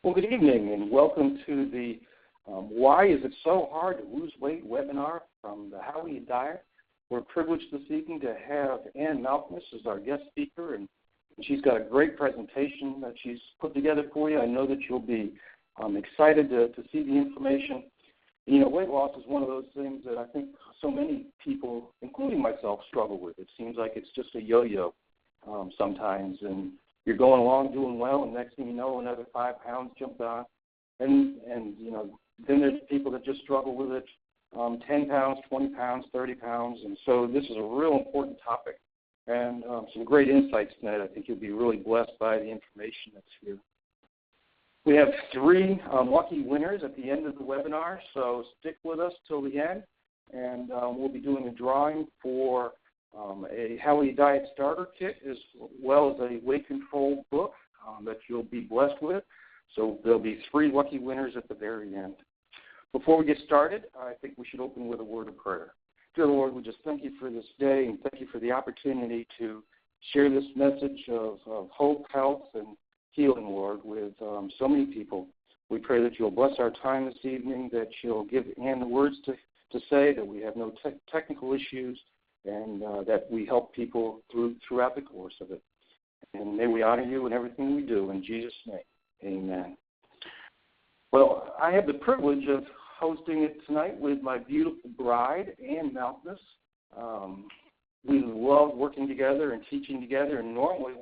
Well, good evening, and welcome to the Why Is It So Hard to Lose Weight webinar from the How You Diet. We're privileged this evening to have Malkmus as our guest speaker, and she's got a great presentation that she's put together for you. I know that you'll be excited to see the information. You know, weight loss is one of those things that I think so many people, including myself, struggle with. It seems like it's just a yo-yo sometimes, and you're going along doing well, and next thing you know, another 5 pounds jumped on. And you know, then there's people that just struggle with it, 10 pounds, 20 pounds, 30 pounds. And so this is a real important topic and some great insights tonight. I think you'll be really blessed by the information that's here. We have 3 lucky winners at the end of the webinar, so stick with us till the end. And we'll be doing a drawing for a How You Diet starter kit, as well as a weight control book that you'll be blessed with. So there'll be 3 lucky winners at the very end. Before we get started, I think we should open with a word of prayer. Dear Lord, we just thank you for this day and thank you for the opportunity to share this message of hope, health, and healing, Lord, with so many people. We pray that you'll bless our time this evening, that you'll give Ann the words to say, that we have no technical issues, and that we help people throughout the course of it. And may we honor you in everything we do. In Jesus' name, amen. Well, I have the privilege of hosting it tonight with my beautiful bride, Ann Malkmus. We love working together and teaching together, and normally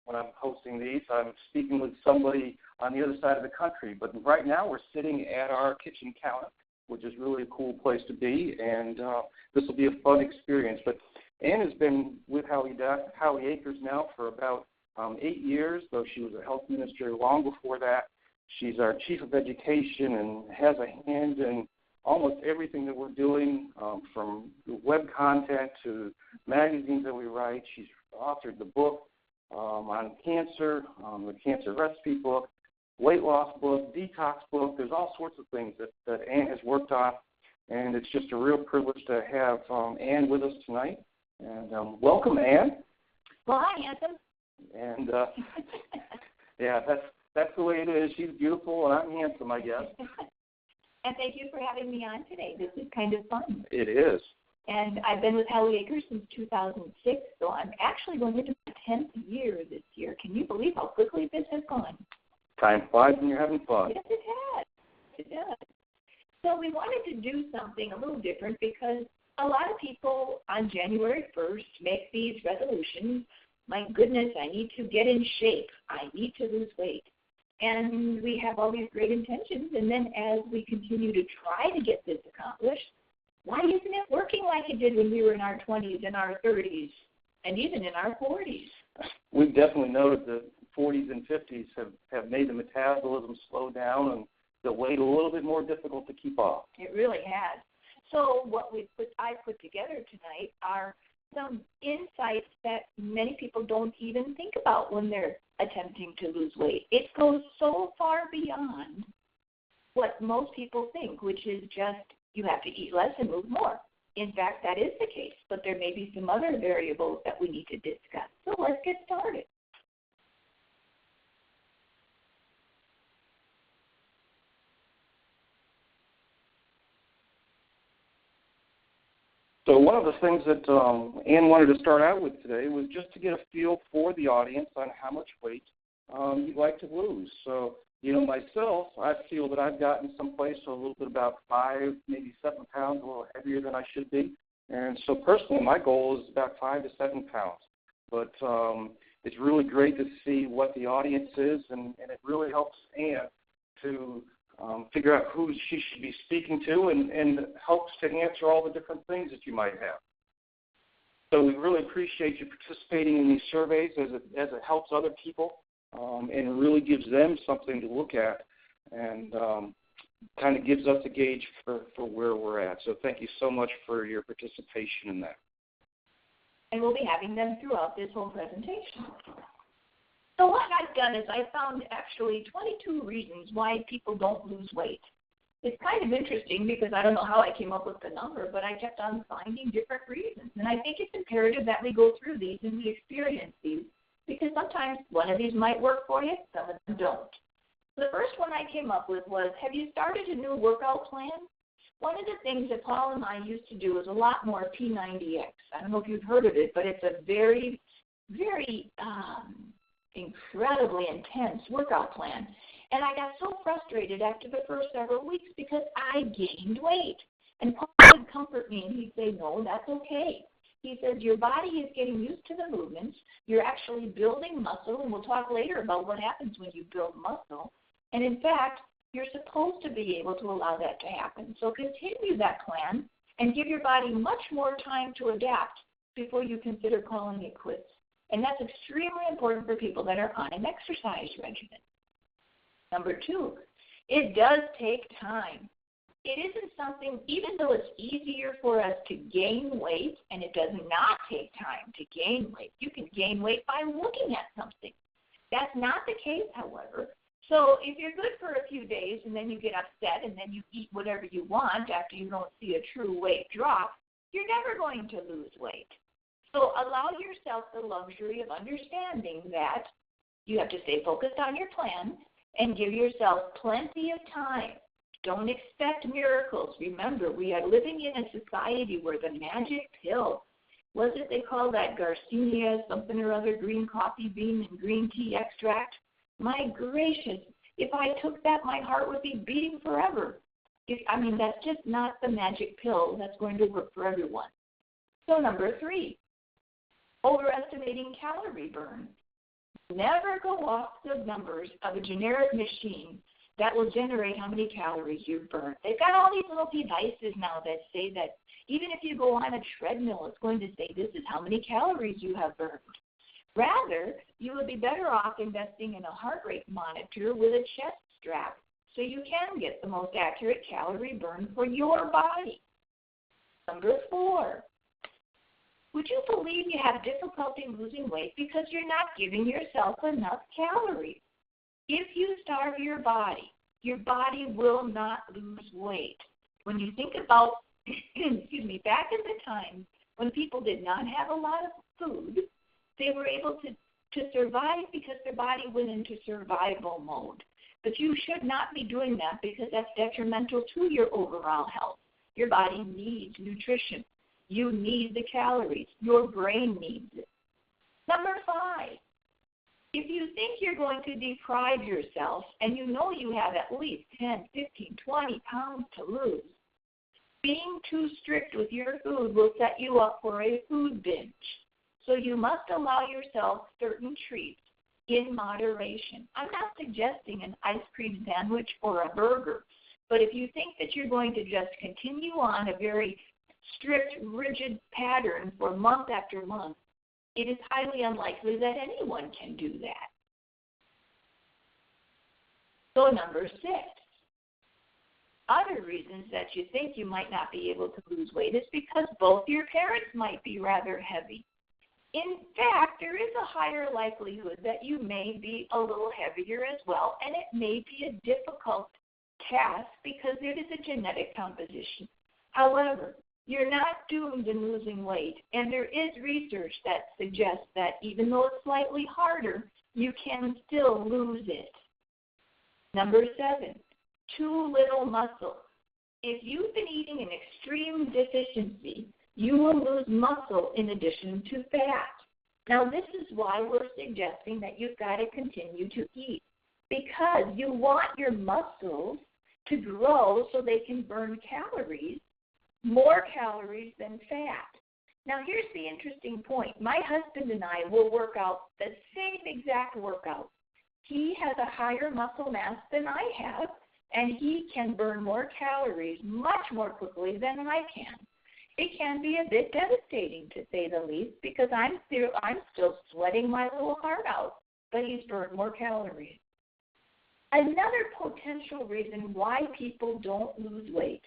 when I'm hosting these, I'm speaking with somebody on the other side of the country. But right now we're sitting at our kitchen counter, which is really a cool place to be, and this will be a fun experience. But Ann has been with Howie Acres now for about 8 years, though she was a health minister long before that. She's our chief of education and has a hand in almost everything that we're doing, from web content to magazines that we write. She's authored the book on cancer, the cancer recipe book, weight loss book, detox book. There's all sorts of things that Ann has worked on, and it's just a real privilege to have Ann with us tonight. And welcome, Ann. Well, hi, Anthony. And yeah, that's the way it is. She's beautiful, and I'm handsome, I guess. And thank you for having me on today. This is kind of fun. It is. And I've been with Howie Acres since 2006, so I'm actually going into my 10th year this year. Can you believe how quickly this has gone? Time flies when you're having fun. Yes, it has. It does. So we wanted to do something a little different because a lot of people on January 1st make these resolutions. My goodness, I need to get in shape. I need to lose weight. And we have all these great intentions, and then as we continue to try to get this accomplished, why isn't it working like it did when we were in our 20s and our 30s and even in our 40s? We've definitely noted that 40s and 50s have made the metabolism slow down and the weight a little bit more difficult to keep off. It really has. So what I put together tonight are some insights that many people don't even think about when they're attempting to lose weight. It goes so far beyond what most people think, which is just you have to eat less and move more. In fact, that is the case, but there may be some other variables that we need to discuss. So let's get started. So one of the things that Ann wanted to start out with today was just to get a feel for the audience on how much weight you'd like to lose. So, you know, myself, I feel that I've gotten someplace a little bit about 5, maybe 7 pounds, a little heavier than I should be. And so personally, my goal is about 5 to 7 pounds. But it's really great to see what the audience is, and it really helps Ann to figure out who she should be speaking to and helps to answer all the different things that you might have. So we really appreciate you participating in these surveys as it helps other people and really gives them something to look at and kind of gives us a gauge for where we're at. So thank you so much for your participation in that. And we'll be having them throughout this whole presentation. So what I've done is I found actually 22 reasons why people don't lose weight. It's kind of interesting because I don't know how I came up with the number, but I kept on finding different reasons. And I think it's imperative that we go through these and we experience these because sometimes one of these might work for you, some of them don't. The first one I came up with was, have you started a new workout plan? One of the things that Paul and I used to do was a lot more P90X. I don't know if you've heard of it, but it's a very, very incredibly intense workout plan. And I got so frustrated after the first several weeks because I gained weight. And Paul would comfort me, and he'd say, no, that's okay. He says, your body is getting used to the movements. You're actually building muscle, and we'll talk later about what happens when you build muscle. And in fact, you're supposed to be able to allow that to happen. So continue that plan and give your body much more time to adapt before you consider calling it quits. And that's extremely important for people that are on an exercise regimen. Number 2, it does take time. It isn't something, even though it's easier for us to gain weight, and it does not take time to gain weight. You can gain weight by looking at something. That's not the case, however. So if you're good for a few days and then you get upset and then you eat whatever you want after you don't see a true weight drop, you're never going to lose weight. So allow yourself the luxury of understanding that you have to stay focused on your plan and give yourself plenty of time. Don't expect miracles. Remember, we are living in a society where the magic pill, what is it they call that, Garcinia, something or other, green coffee bean and green tea extract? My gracious, if I took that, my heart would be beating forever. That's just not the magic pill that's going to work for everyone. So number 3, overestimating calorie burn. Never go off the numbers of a generic machine that will generate how many calories you've burned. They've got all these little devices now that say that even if you go on a treadmill, it's going to say this is how many calories you have burned. Rather, you would be better off investing in a heart rate monitor with a chest strap so you can get the most accurate calorie burn for your body. Number 4, would you believe you have difficulty losing weight because you're not giving yourself enough calories? If you starve your body will not lose weight. When you think about, back in the time when people did not have a lot of food, they were able to survive because their body went into survival mode. But you should not be doing that because that's detrimental to your overall health. Your body needs nutrition. You need the calories. Your brain needs it. Number 5, if you think you're going to deprive yourself and you know you have at least 10, 15, 20 pounds to lose, being too strict with your food will set you up for a food binge. So you must allow yourself certain treats in moderation. I'm not suggesting an ice cream sandwich or a burger, but if you think that you're going to just continue on a very strict, rigid pattern for month after month, it is highly unlikely that anyone can do that. So number 6, other reasons that you think you might not be able to lose weight is because both your parents might be rather heavy. In fact, there is a higher likelihood that you may be a little heavier as well, and it may be a difficult task because it is a genetic composition. However, you're not doomed in losing weight, and there is research that suggests that even though it's slightly harder, you can still lose it. Number 7, too little muscle. If you've been eating an extreme deficiency, you will lose muscle in addition to fat. Now, this is why we're suggesting that you've got to continue to eat, because you want your muscles to grow so they can burn calories, more calories than fat. Now, here's the interesting point. My husband and I will work out the same exact workout. He has a higher muscle mass than I have, and he can burn more calories much more quickly than I can. It can be a bit devastating, to say the least, because I'm still sweating my little heart out, but he's burned more calories. Another potential reason why people don't lose weight: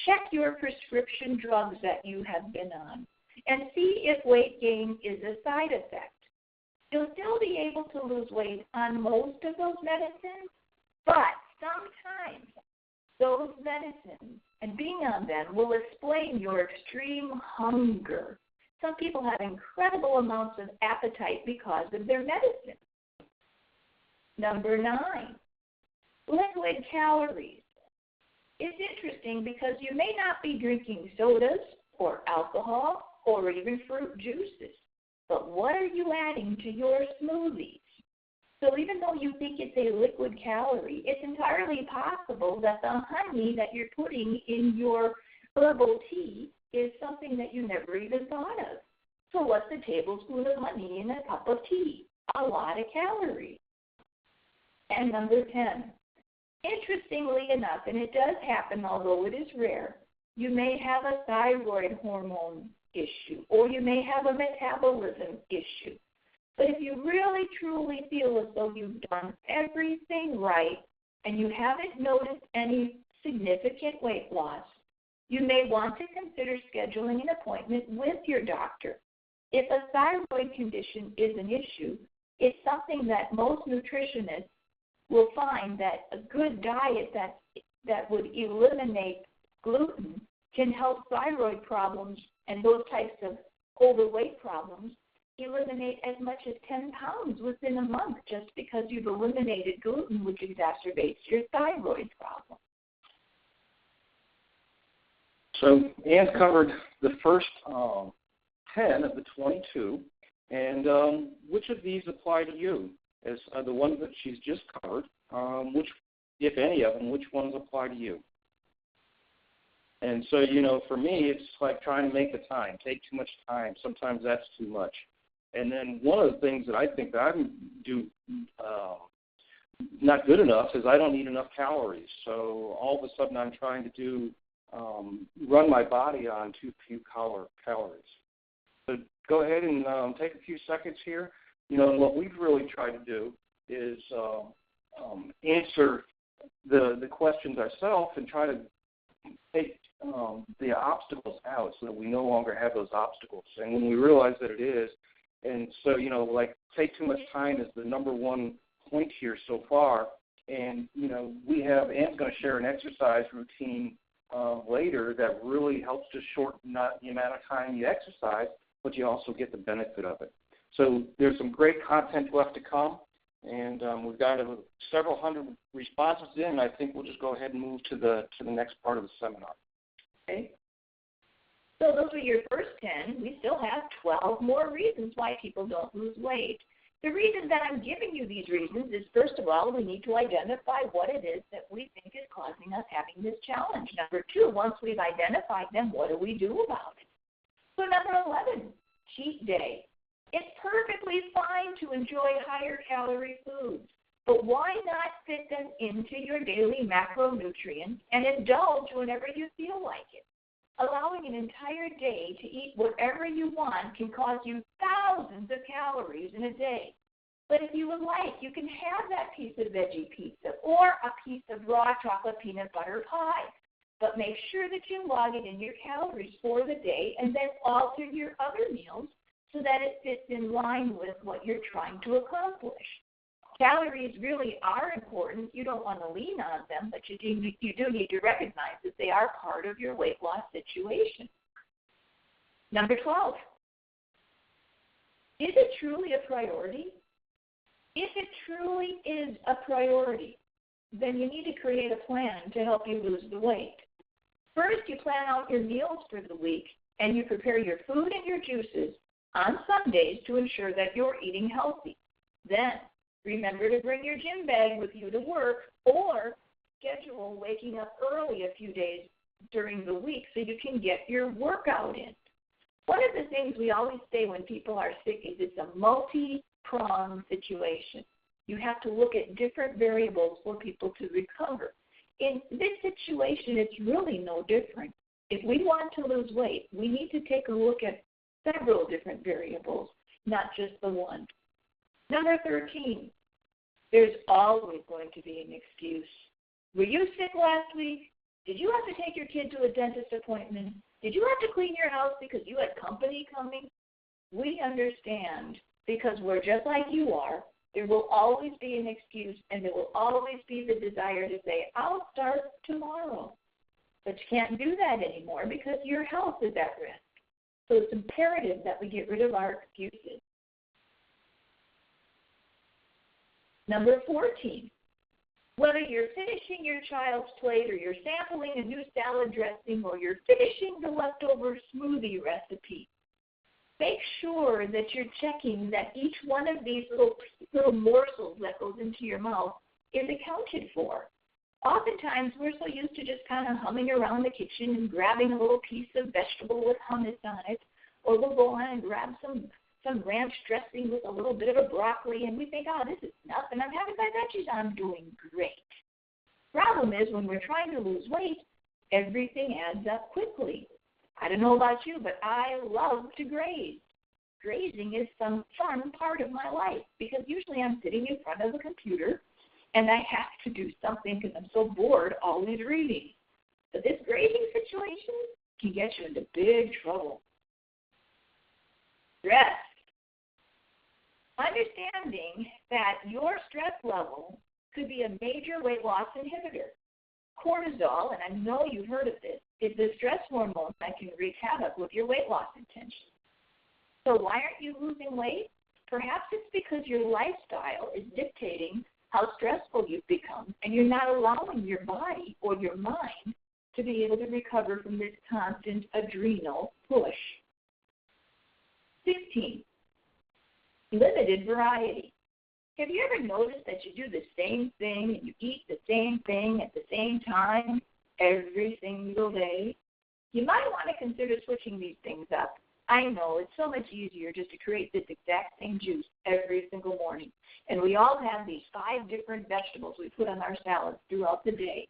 check your prescription drugs that you have been on and see if weight gain is a side effect. You'll still be able to lose weight on most of those medicines, but sometimes those medicines and being on them will explain your extreme hunger. Some people have incredible amounts of appetite because of their medicine. Number 9, liquid calories. It's interesting because you may not be drinking sodas or alcohol or even fruit juices, but what are you adding to your smoothies? So even though you think it's a liquid calorie, it's entirely possible that the honey that you're putting in your herbal tea is something that you never even thought of. So what's a tablespoon of honey in a cup of tea? A lot of calories. And number 10, interestingly enough, and it does happen although it is rare, you may have a thyroid hormone issue or you may have a metabolism issue. But if you really truly feel as though you've done everything right and you haven't noticed any significant weight loss, you may want to consider scheduling an appointment with your doctor. If a thyroid condition is an issue, it's something that most nutritionists will find that a good diet that would eliminate gluten can help thyroid problems and those types of overweight problems eliminate as much as 10 pounds within a month just because you've eliminated gluten, which exacerbates your thyroid problem. So Ann covered the first 10 of the 22, and which of these apply to you? As the ones that she's just covered, which, if any of them, which ones apply to you? And so, for me, it's like trying to make the time, take too much time. Sometimes that's too much. And then one of the things that I think that I do not good enough is I don't eat enough calories. So all of a sudden I'm trying to do run my body on too few calories. So go ahead and take a few seconds here. What we've really tried to do is answer the questions ourselves and try to take the obstacles out so that we no longer have those obstacles. And when we realize that it is, and so, take too much time is the number one point here so far. And, we have, Ann's going to share an exercise routine later that really helps to shorten not the amount of time you exercise, but you also get the benefit of it. So there's some great content left to come, and we've got several hundred responses in. I think we'll just go ahead and move to the next part of the seminar. Okay. So those are your first 10. We still have 12 more reasons why people don't lose weight. The reason that I'm giving you these reasons is, first of all, we need to identify what it is that we think is causing us having this challenge. Number 2, once we've identified them, what do we do about it? So number 11, cheat day. It's perfectly fine to enjoy higher calorie foods, but why not fit them into your daily macronutrients and indulge whenever you feel like it? Allowing an entire day to eat whatever you want can cause you thousands of calories in a day. But if you would like, you can have that piece of veggie pizza or a piece of raw chocolate peanut butter pie. But make sure that you log it in your calories for the day and then alter your other meals so that it fits in line with what you're trying to accomplish. Calories really are important. You don't want to lean on them, but you do need to recognize that they are part of your weight loss situation. Number 12, is it truly a priority? If it truly is a priority, then you need to create a plan to help you lose the weight. First, you plan out your meals for the week, and you prepare your food and your juices on Sundays to ensure that you're eating healthy. Then, remember to bring your gym bag with you to work or schedule waking up early a few days during the week so you can get your workout in. One of the things we always say when people are sick is it's a multi-pronged situation. You have to look at different variables for people to recover. In this situation, it's really no different. If we want to lose weight, we need to take a look at several different variables, not just the one. Number 13, there's always going to be an excuse. Were you sick last week? Did you have to take your kid to a dentist appointment? Did you have to clean your house because you had company coming? We understand because we're just like you are. There will always be an excuse, and there will always be the desire to say, I'll start tomorrow. But you can't do that anymore because your health is at risk. So it's imperative that we get rid of our excuses. Number 14, Whether you're finishing your child's plate or you're sampling a new salad dressing or you're finishing the leftover smoothie recipe, make sure that you're checking that each one of these little morsels that goes into your mouth is accounted for. Oftentimes, we're so used to just kind of humming around the kitchen and grabbing a little piece of vegetable with hummus on it, or we'll go on and grab some ranch dressing with a little bit of a broccoli, and we think, oh, this is nothing. I'm having my veggies. I'm doing great. Problem is, when we're trying to lose weight, everything adds up quickly. I don't know about you, but I love to graze. Grazing is some fun part of my life because usually I'm sitting in front of a computer and I have to do something because I'm so bored always reading. But this grazing situation can get you into big trouble. Stress. Understanding that your stress level could be a major weight loss inhibitor. Cortisol, and I know you've heard of this, is the stress hormone that can wreak havoc with your weight loss intentions. So why aren't you losing weight? Perhaps it's because your lifestyle is dictating how stressful you've become, and you're not allowing your body or your mind to be able to recover from this constant adrenal push. 15, limited variety. Have you ever noticed that you do the same thing and you eat the same thing at the same time every single day? You might want to consider switching these things up. I know it's so much easier just to create this exact same juice every single morning. And we all have these 5 different vegetables we put on our salads throughout the day.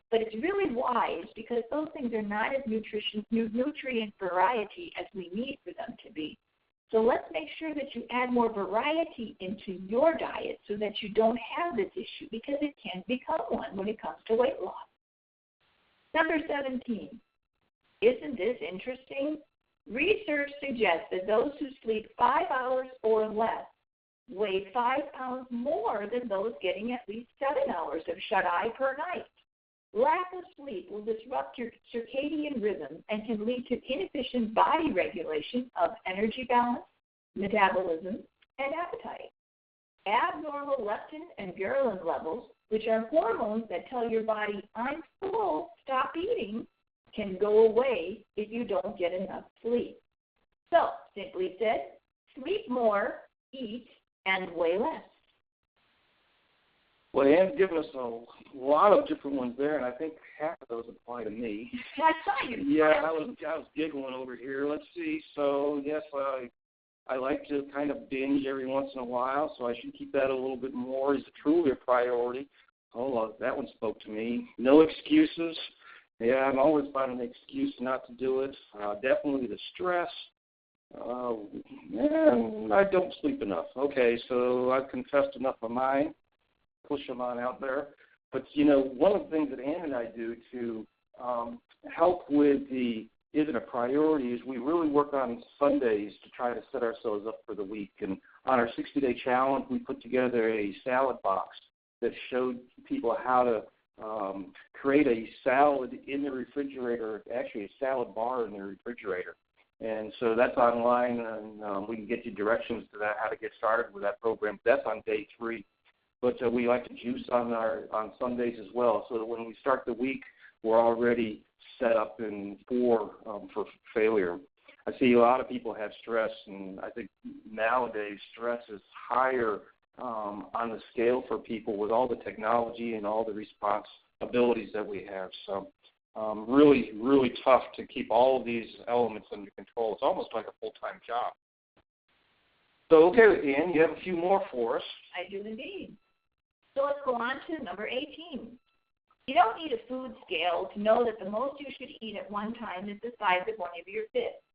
But it's really wise because those things are not as nutrient variety as we need for them to be. So let's make sure that you add more variety into your diet so that you don't have this issue because it can become one when it comes to weight loss. Number 17, isn't this interesting? Research suggests that those who sleep 5 hours or less weigh 5 pounds more than those getting at least 7 hours of shut-eye per night. Lack of sleep will disrupt your circadian rhythm and can lead to inefficient body regulation of energy balance, metabolism, and appetite. Abnormal leptin and ghrelin levels, which are hormones that tell your body, I'm full, stop eating, can go away if you don't get enough sleep. So, simply said, sleep more, eat, and weigh less. Well, Anne's given us a lot of different ones there, and I think half of those apply to me. That's fine. Yeah, I was giggling over here. Let's see. So, yes, I like to kind of binge every once in a while, so I should keep that a little bit more. Is it truly a priority? Oh, that one spoke to me. No excuses. Yeah, I'm always finding an excuse not to do it. Definitely the stress. I don't sleep enough. Okay, so I've confessed enough of mine. Push them on out there. But, one of the things that Ann and I do to help with the is it a priority is we really work on Sundays to try to set ourselves up for the week. And on our 60-day challenge, we put together a salad box that showed people how to create a salad in the refrigerator, actually a salad bar in the refrigerator. And so that's online, and we can get you directions to that, how to get started with that program. That's on day 3. But we like to juice on Sundays as well, so that when we start the week, we're already set up for failure. I see a lot of people have stress, and I think nowadays stress is higher on the scale for people with all the technology and all the responsibilities that we have. So really, really tough to keep all of these elements under control. It's almost like a full-time job. So, okay, Ann, you have a few more for us. I do indeed. So let's go on to number 18. You don't need a food scale to know that the most you should eat at one time is the size of one of your fists.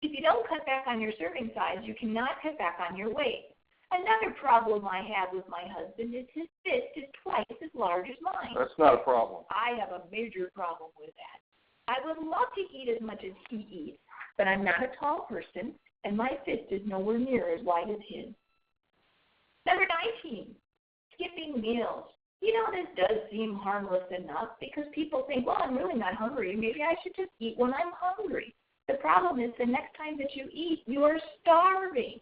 If you don't cut back on your serving size, you cannot cut back on your weight. Another problem I have with my husband is his fist is twice as large as mine. That's not a problem. I have a major problem with that. I would love to eat as much as he eats, but I'm not a tall person, and my fist is nowhere near as wide as his. Number 19, skipping meals. This does seem harmless enough because people think, well, I'm really not hungry. Maybe I should just eat when I'm hungry. The problem is the next time that you eat, you are starving.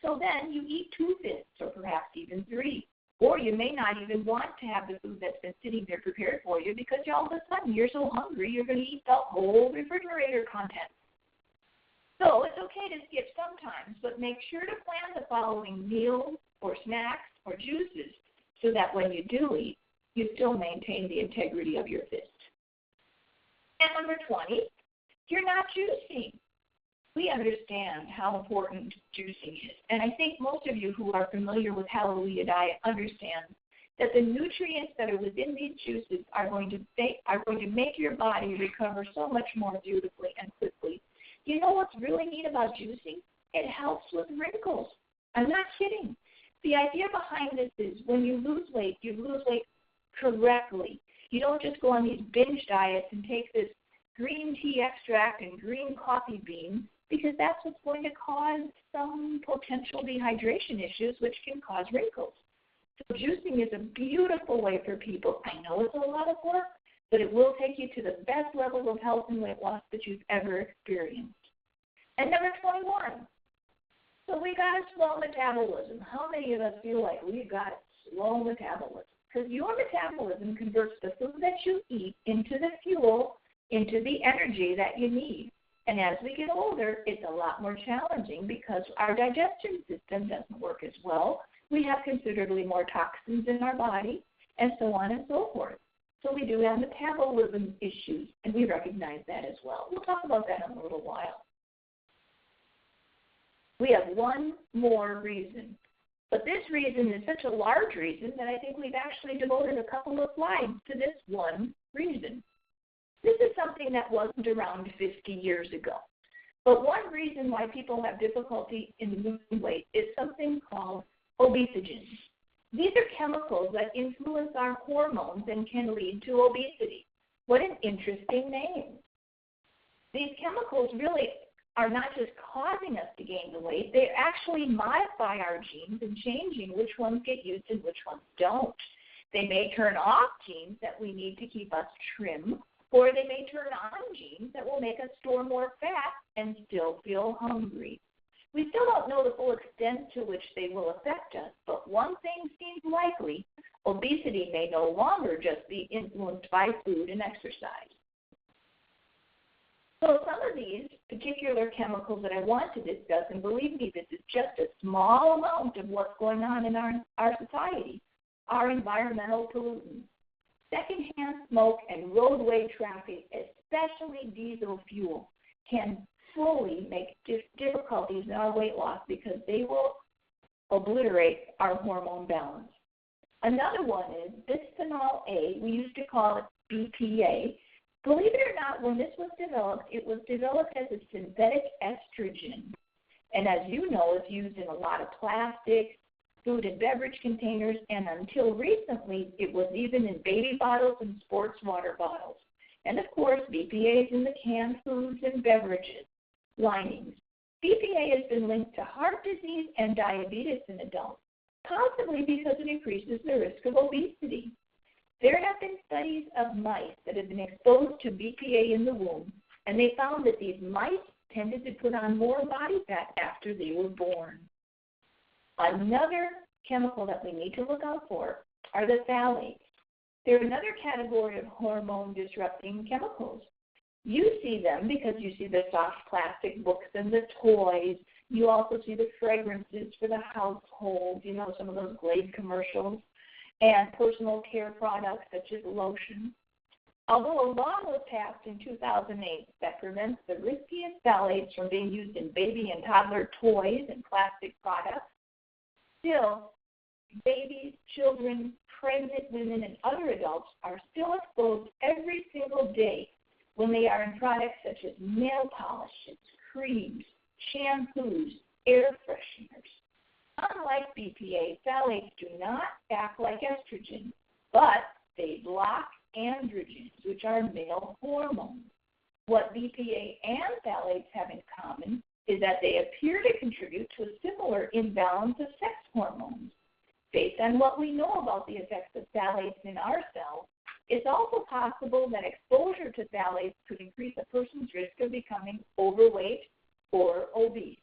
So then you eat 2 fists or perhaps even 3. Or you may not even want to have the food that's been sitting there prepared for you because all of a sudden you're so hungry you're going to eat the whole refrigerator content. So it's okay to skip sometimes, but make sure to plan the following meals or snacks or juices so that when you do eat, you still maintain the integrity of your fist. And number 20, you're not juicing. We understand how important juicing is, and I think most of you who are familiar with Hallelujah Diet understand that the nutrients that are within these juices are going to make your body recover so much more beautifully and quickly. You know what's really neat about juicing? It helps with wrinkles. I'm not kidding. The idea behind this is when you lose weight correctly. You don't just go on these binge diets and take this green tea extract and green coffee beans, because that's what's going to cause some potential dehydration issues, which can cause wrinkles. So juicing is a beautiful way for people. I know it's a lot of work, but it will take you to the best level of health and weight loss that you've ever experienced. And number 21, so we got a slow metabolism. How many of us feel like we've got slow metabolism? Because your metabolism converts the food that you eat into the fuel, into the energy that you need. And as we get older, it's a lot more challenging because our digestion system doesn't work as well. We have considerably more toxins in our body, and so on and so forth. So we do have metabolism issues, and we recognize that as well. We'll talk about that in a little while. We have one more reason. But this reason is such a large reason that I think we've actually devoted a couple of slides to this one reason. This is something that wasn't around 50 years ago. But one reason why people have difficulty in losing weight is something called obesogens. These are chemicals that influence our hormones and can lead to obesity. What an interesting name. These chemicals really are not just causing us to gain the weight, they actually modify our genes and changing which ones get used and which ones don't. They may turn off genes that we need to keep us trim, or they may turn on genes that will make us store more fat and still feel hungry. We still don't know the full extent to which they will affect us, but one thing seems likely: obesity may no longer just be influenced by food and exercise. So some of these particular chemicals that I want to discuss, and believe me, this is just a small amount of what's going on in our society, are environmental pollutants. Secondhand smoke and roadway traffic, especially diesel fuel, can fully make difficulties in our weight loss because they will obliterate our hormone balance. Another one is bisphenol A. We used to call it BPA. Believe it or not, when this was developed as a synthetic estrogen. And as you know, it's used in a lot of plastics, food and beverage containers, and until recently, it was even in baby bottles and sports water bottles. And of course, BPA is in the canned foods and beverages linings. BPA has been linked to heart disease and diabetes in adults, possibly because it increases the risk of obesity. There have been studies of mice that have been exposed to BPA in the womb, and they found that these mice tended to put on more body fat after they were born. Another chemical that we need to look out for are the phthalates. They're another category of hormone-disrupting chemicals. You see them because you see the soft plastic books and the toys. You also see the fragrances for the household, you know, some of those Glade commercials, and personal care products such as lotion. Although a law was passed in 2008 that prevents the riskiest phthalates from being used in baby and toddler toys and plastic products, still, babies, children, pregnant women, and other adults are still exposed every single day when they are in products such as nail polishes, creams, shampoos, air fresheners. Unlike BPA, phthalates do not act like estrogen, but they block androgens, which are male hormones. What BPA and phthalates have in common is that they appear to contribute to a similar imbalance of sex hormones. Based on what we know about the effects of phthalates in our cells, it's also possible that exposure to phthalates could increase a person's risk of becoming overweight or obese.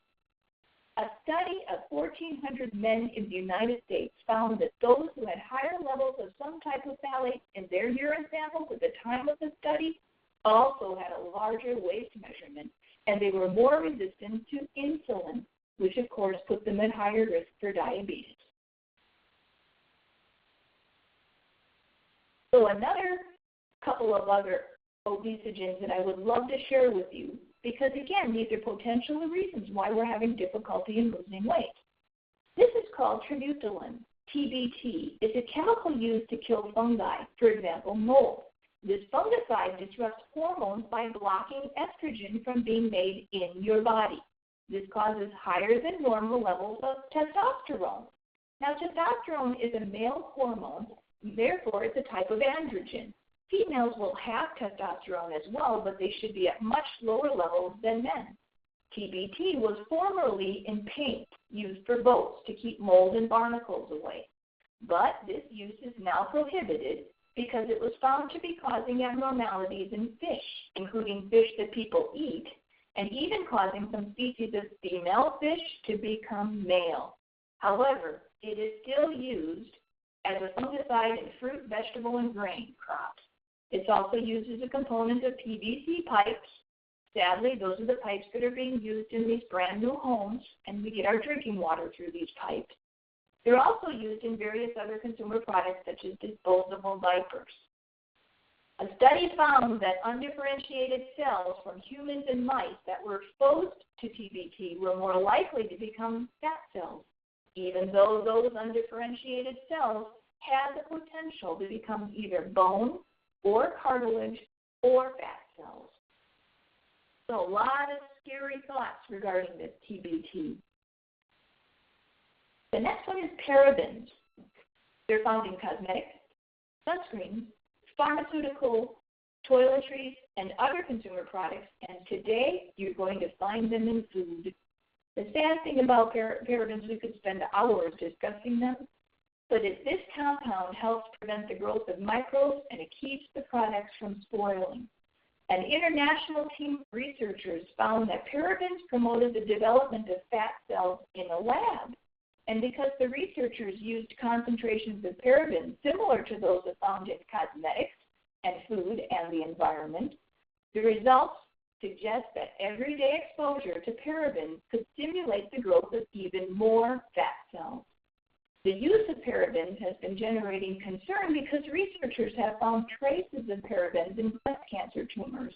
A study of 1,400 men in the United States found that those who had higher levels of some type of phthalate in their urine samples at the time of the study also had a larger waist measurement, and they were more resistant to insulin, which of course put them at higher risk for diabetes. So another couple of other obesogens that I would love to share with you, because again, these are potential reasons why we're having difficulty in losing weight. This is called tributylin, TBT. It's a chemical used to kill fungi, for example, mold. This fungicide disrupts hormones by blocking estrogen from being made in your body. This causes higher than normal levels of testosterone. Now, testosterone is a male hormone, therefore it's a type of androgen. Females will have testosterone as well, but they should be at much lower levels than men. TBT was formerly in paint used for boats to keep mold and barnacles away. But this use is now prohibited because it was found to be causing abnormalities in fish, including fish that people eat, and even causing some species of female fish to become male. However, it is still used as a fungicide in fruit, vegetable, and grain crops. It's also used as a component of PVC pipes. Sadly, those are the pipes that are being used in these brand new homes, and we get our drinking water through these pipes. They're also used in various other consumer products such as disposable diapers. A study found that undifferentiated cells from humans and mice that were exposed to TBT were more likely to become fat cells, even though those undifferentiated cells had the potential to become either bone or cartilage or fat cells. So a lot of scary thoughts regarding this TBT. The next one is parabens. They're found in cosmetics, sunscreens, pharmaceutical, toiletries, and other consumer products, and today you're going to find them in food. The sad thing about parabens, we could spend hours discussing them, but this compound helps prevent the growth of microbes and it keeps the products from spoiling. An international team of researchers found that parabens promoted the development of fat cells in a lab. And because the researchers used concentrations of parabens similar to those found in cosmetics and food and the environment, the results suggest that everyday exposure to parabens could stimulate the growth of even more fat cells. The use of parabens has been generating concern because researchers have found traces of parabens in breast cancer tumors,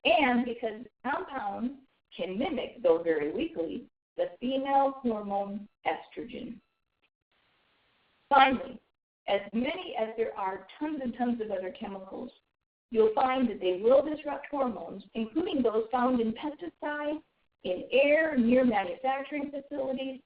and because the compound can mimic, though very weakly, the female hormone estrogen. Finally, as many as there are tons and tons of other chemicals, you'll find that they will disrupt hormones, including those found in pesticides, in air near manufacturing facilities,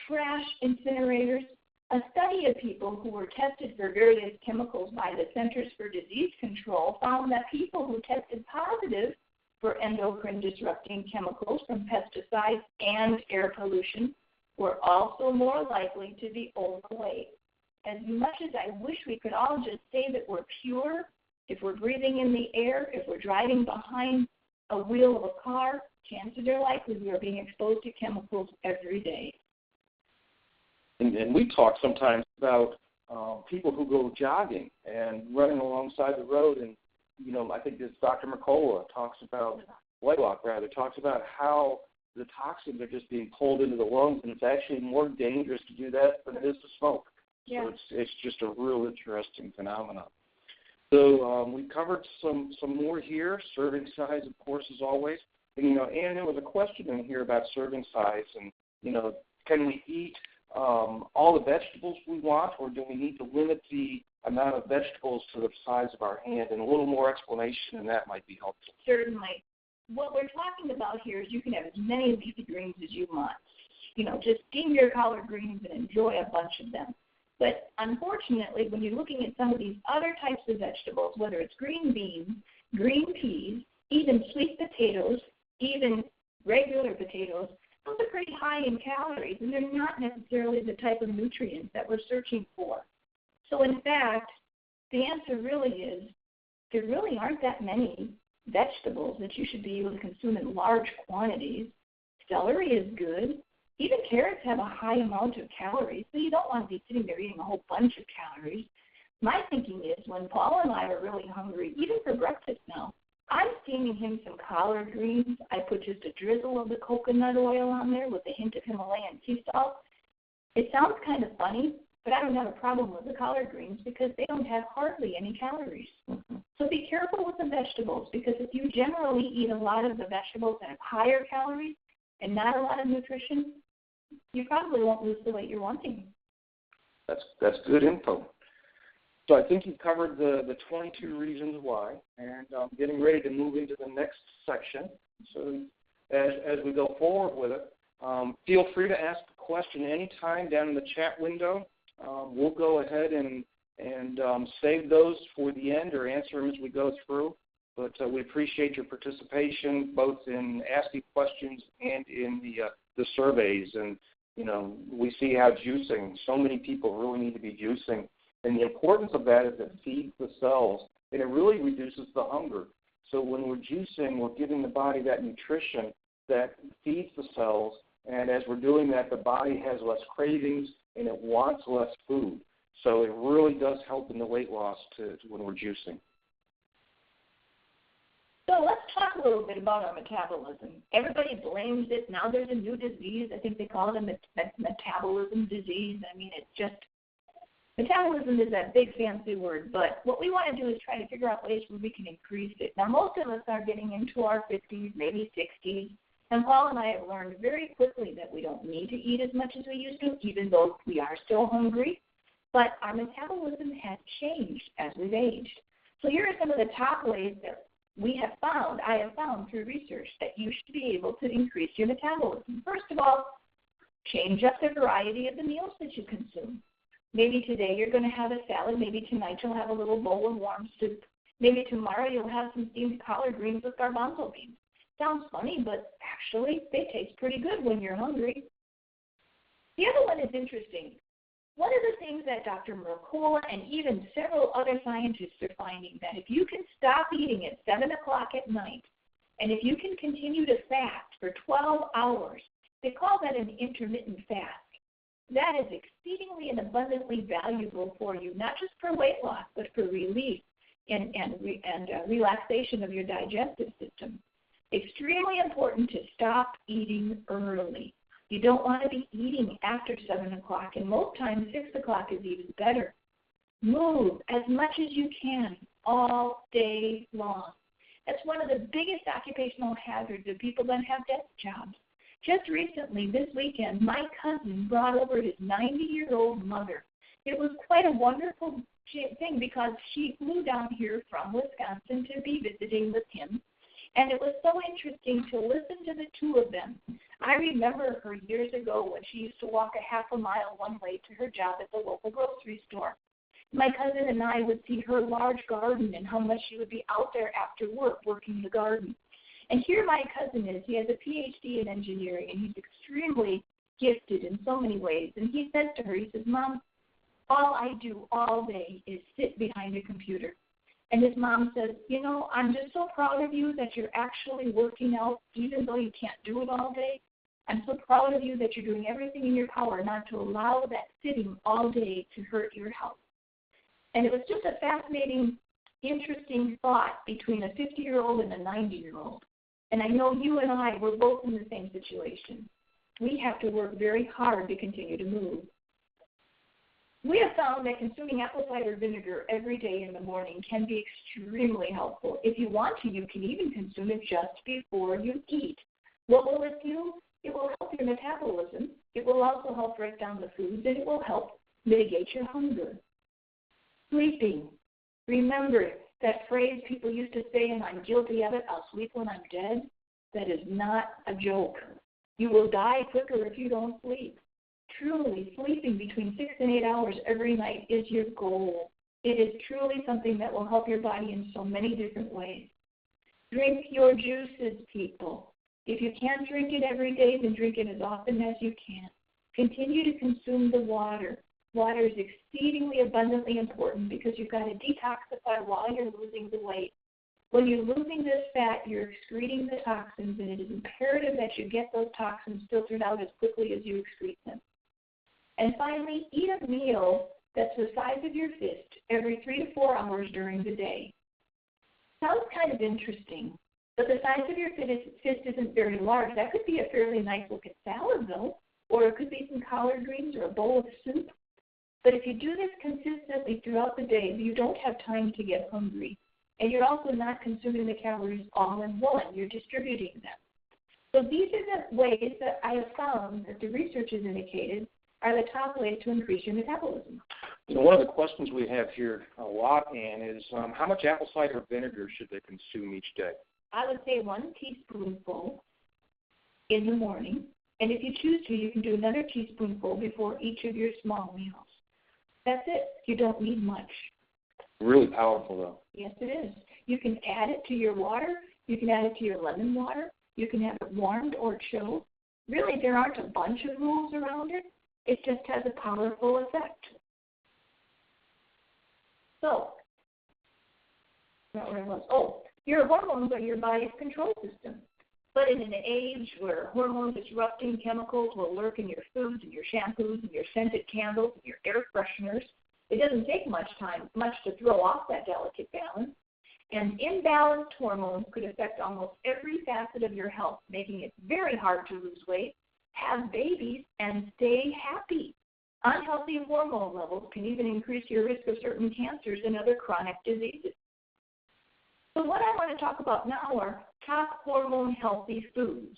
trash incinerators. A study of people who were tested for various chemicals by the Centers for Disease Control found that people who tested positive for endocrine disrupting chemicals from pesticides and air pollution were also more likely to be overweight. As much as I wish we could all just say that we're pure, if we're breathing in the air, if we're driving behind a wheel of a car, chances are likely we are being exposed to chemicals every day. And we talk sometimes about people who go jogging and running alongside the road, and I think this Dr. Mercola talks about how the toxins are just being pulled into the lungs, and it's actually more dangerous to do that than it is to smoke. Yeah. So it's just a real interesting phenomenon. So we covered some more here. Serving size, of course, as always. And Ann, there was a question in here about serving size, and can we eat all the vegetables we want, or do we need to limit the amount of vegetables to the size of our hand? And a little more explanation in that might be helpful. Certainly. What we're talking about here is you can have as many leafy greens as you want. Just steam your collard greens and enjoy a bunch of them. But unfortunately, when you're looking at some of these other types of vegetables, whether it's green beans, green peas, even sweet potatoes, even regular potatoes, those are pretty high in calories, and they're not necessarily the type of nutrients that we're searching for. So in fact, the answer really is there really aren't that many vegetables that you should be able to consume in large quantities. Celery is good. Even carrots have a high amount of calories, so you don't want to be sitting there eating a whole bunch of calories. My thinking is when Paul and I are really hungry, even for breakfast now, I'm steaming him some collard greens. I put just a drizzle of the coconut oil on there with a hint of Himalayan sea salt. It sounds kind of funny, but I don't have a problem with the collard greens because they don't have hardly any calories. So be careful with the vegetables, because if you generally eat a lot of the vegetables that have higher calories and not a lot of nutrition, you probably won't lose the weight you're wanting. That's good info. So I think you've covered the 22 reasons why, and I'm getting ready to move into the next section. So as we go forward with it, feel free to ask a question anytime down in the chat window. We'll go ahead and save those for the end or answer them as we go through. But we appreciate your participation both in asking questions and in the surveys. And, you know, we see how juicing, so many people really need to be juicing. And the importance of that is it feeds the cells, and it really reduces the hunger. So when we're juicing, we're giving the body that nutrition that feeds the cells, and as we're doing that, the body has less cravings, and it wants less food. So it really does help in the weight loss when we're juicing. So let's talk a little bit about our metabolism. Everybody blames it. Now there's a new disease. I think they call it a metabolism disease. I mean, it's just, metabolism is that big fancy word, but what we want to do is try to figure out ways where we can increase it. Now, most of us are getting into our 50s, maybe 60s, and Paul and I have learned very quickly that we don't need to eat as much as we used to, even though we are still hungry, but our metabolism has changed as we've aged. So here are some of the top ways that I have found through research that you should be able to increase your metabolism. First of all, change up the variety of the meals that you consume. Maybe today you're going to have a salad. Maybe tonight you'll have a little bowl of warm soup. Maybe tomorrow you'll have some steamed collard greens with garbanzo beans. Sounds funny, but actually they taste pretty good when you're hungry. The other one is interesting. One of the things that Dr. Mercola and even several other scientists are finding, that if you can stop eating at 7 o'clock at night, and if you can continue to fast for 12 hours, they call that an intermittent fast. That is exceedingly and abundantly valuable for you, not just for weight loss, but for relief and relaxation of your digestive system. Extremely important to stop eating early. You don't want to be eating after 7 o'clock, and most times 6 o'clock is even better. Move as much as you can all day long. That's one of the biggest occupational hazards of people that have desk jobs. Just recently, this weekend, my cousin brought over his 90-year-old mother. It was quite a wonderful thing because she flew down here from Wisconsin to be visiting with him. And it was so interesting to listen to the two of them. I remember her years ago when she used to walk a half a mile one way to her job at the local grocery store. My cousin and I would see her large garden and how much she would be out there after work working the garden. And here my cousin is. He has a PhD in engineering, and he's extremely gifted in so many ways. And he says to her, he says, "Mom, all I do all day is sit behind a computer." And his mom says, "You know, I'm just so proud of you that you're actually working out even though you can't do it all day. I'm so proud of you that you're doing everything in your power not to allow that sitting all day to hurt your health." And it was just a fascinating, interesting thought between a 50-year-old and a 90-year-old. And I know you and I, we're both in the same situation. We have to work very hard to continue to move. We have found that consuming apple cider vinegar every day in the morning can be extremely helpful. If you want to, you can even consume it just before you eat. What will it do? It will help your metabolism. It will also help break down the foods, and it will help mitigate your hunger. Sleeping. Remember that phrase people used to say, and I'm guilty of it, "I'll sleep when I'm dead"? That is not a joke. You will die quicker if you don't sleep. Truly, sleeping between 6 and 8 hours every night is your goal. It is truly something that will help your body in so many different ways. Drink your juices, people. If you can't drink it every day, then drink it as often as you can. Continue to consume the water. Water is exceedingly abundantly important because you've got to detoxify while you're losing the weight. When you're losing this fat, you're excreting the toxins, and it is imperative that you get those toxins filtered out as quickly as you excrete them. And finally, eat a meal that's the size of your fist every 3 to 4 hours during the day. Sounds kind of interesting, but the size of your fist isn't very large. That could be a fairly nice-looking salad, though, or it could be some collard greens or a bowl of soup. But if you do this consistently throughout the day, you don't have time to get hungry. And you're also not consuming the calories all in one. You're distributing them. So these are the ways that I have found that the research has indicated are the top ways to increase your metabolism. You know, one of the questions we have here a lot, Ann, is how much apple cider vinegar should they consume each day? I would say 1 teaspoonful in the morning. And if you choose to, you can do another teaspoonful before each of your small meals. That's it. You don't need much. Really powerful, though. Yes, it is. You can add it to your water. You can add it to your lemon water. You can have it warmed or chilled. Really, there aren't a bunch of rules around it. It just has a powerful effect. So, not where I was. Oh, your hormones are your body's control system. But in an age where hormone-disrupting chemicals will lurk in your foods and your shampoos and your scented candles and your air fresheners, it doesn't take much to throw off that delicate balance. And imbalanced hormones could affect almost every facet of your health, making it very hard to lose weight, have babies, and stay happy. Unhealthy hormone levels can even increase your risk of certain cancers and other chronic diseases. So what I want to talk about now are top hormone-healthy foods.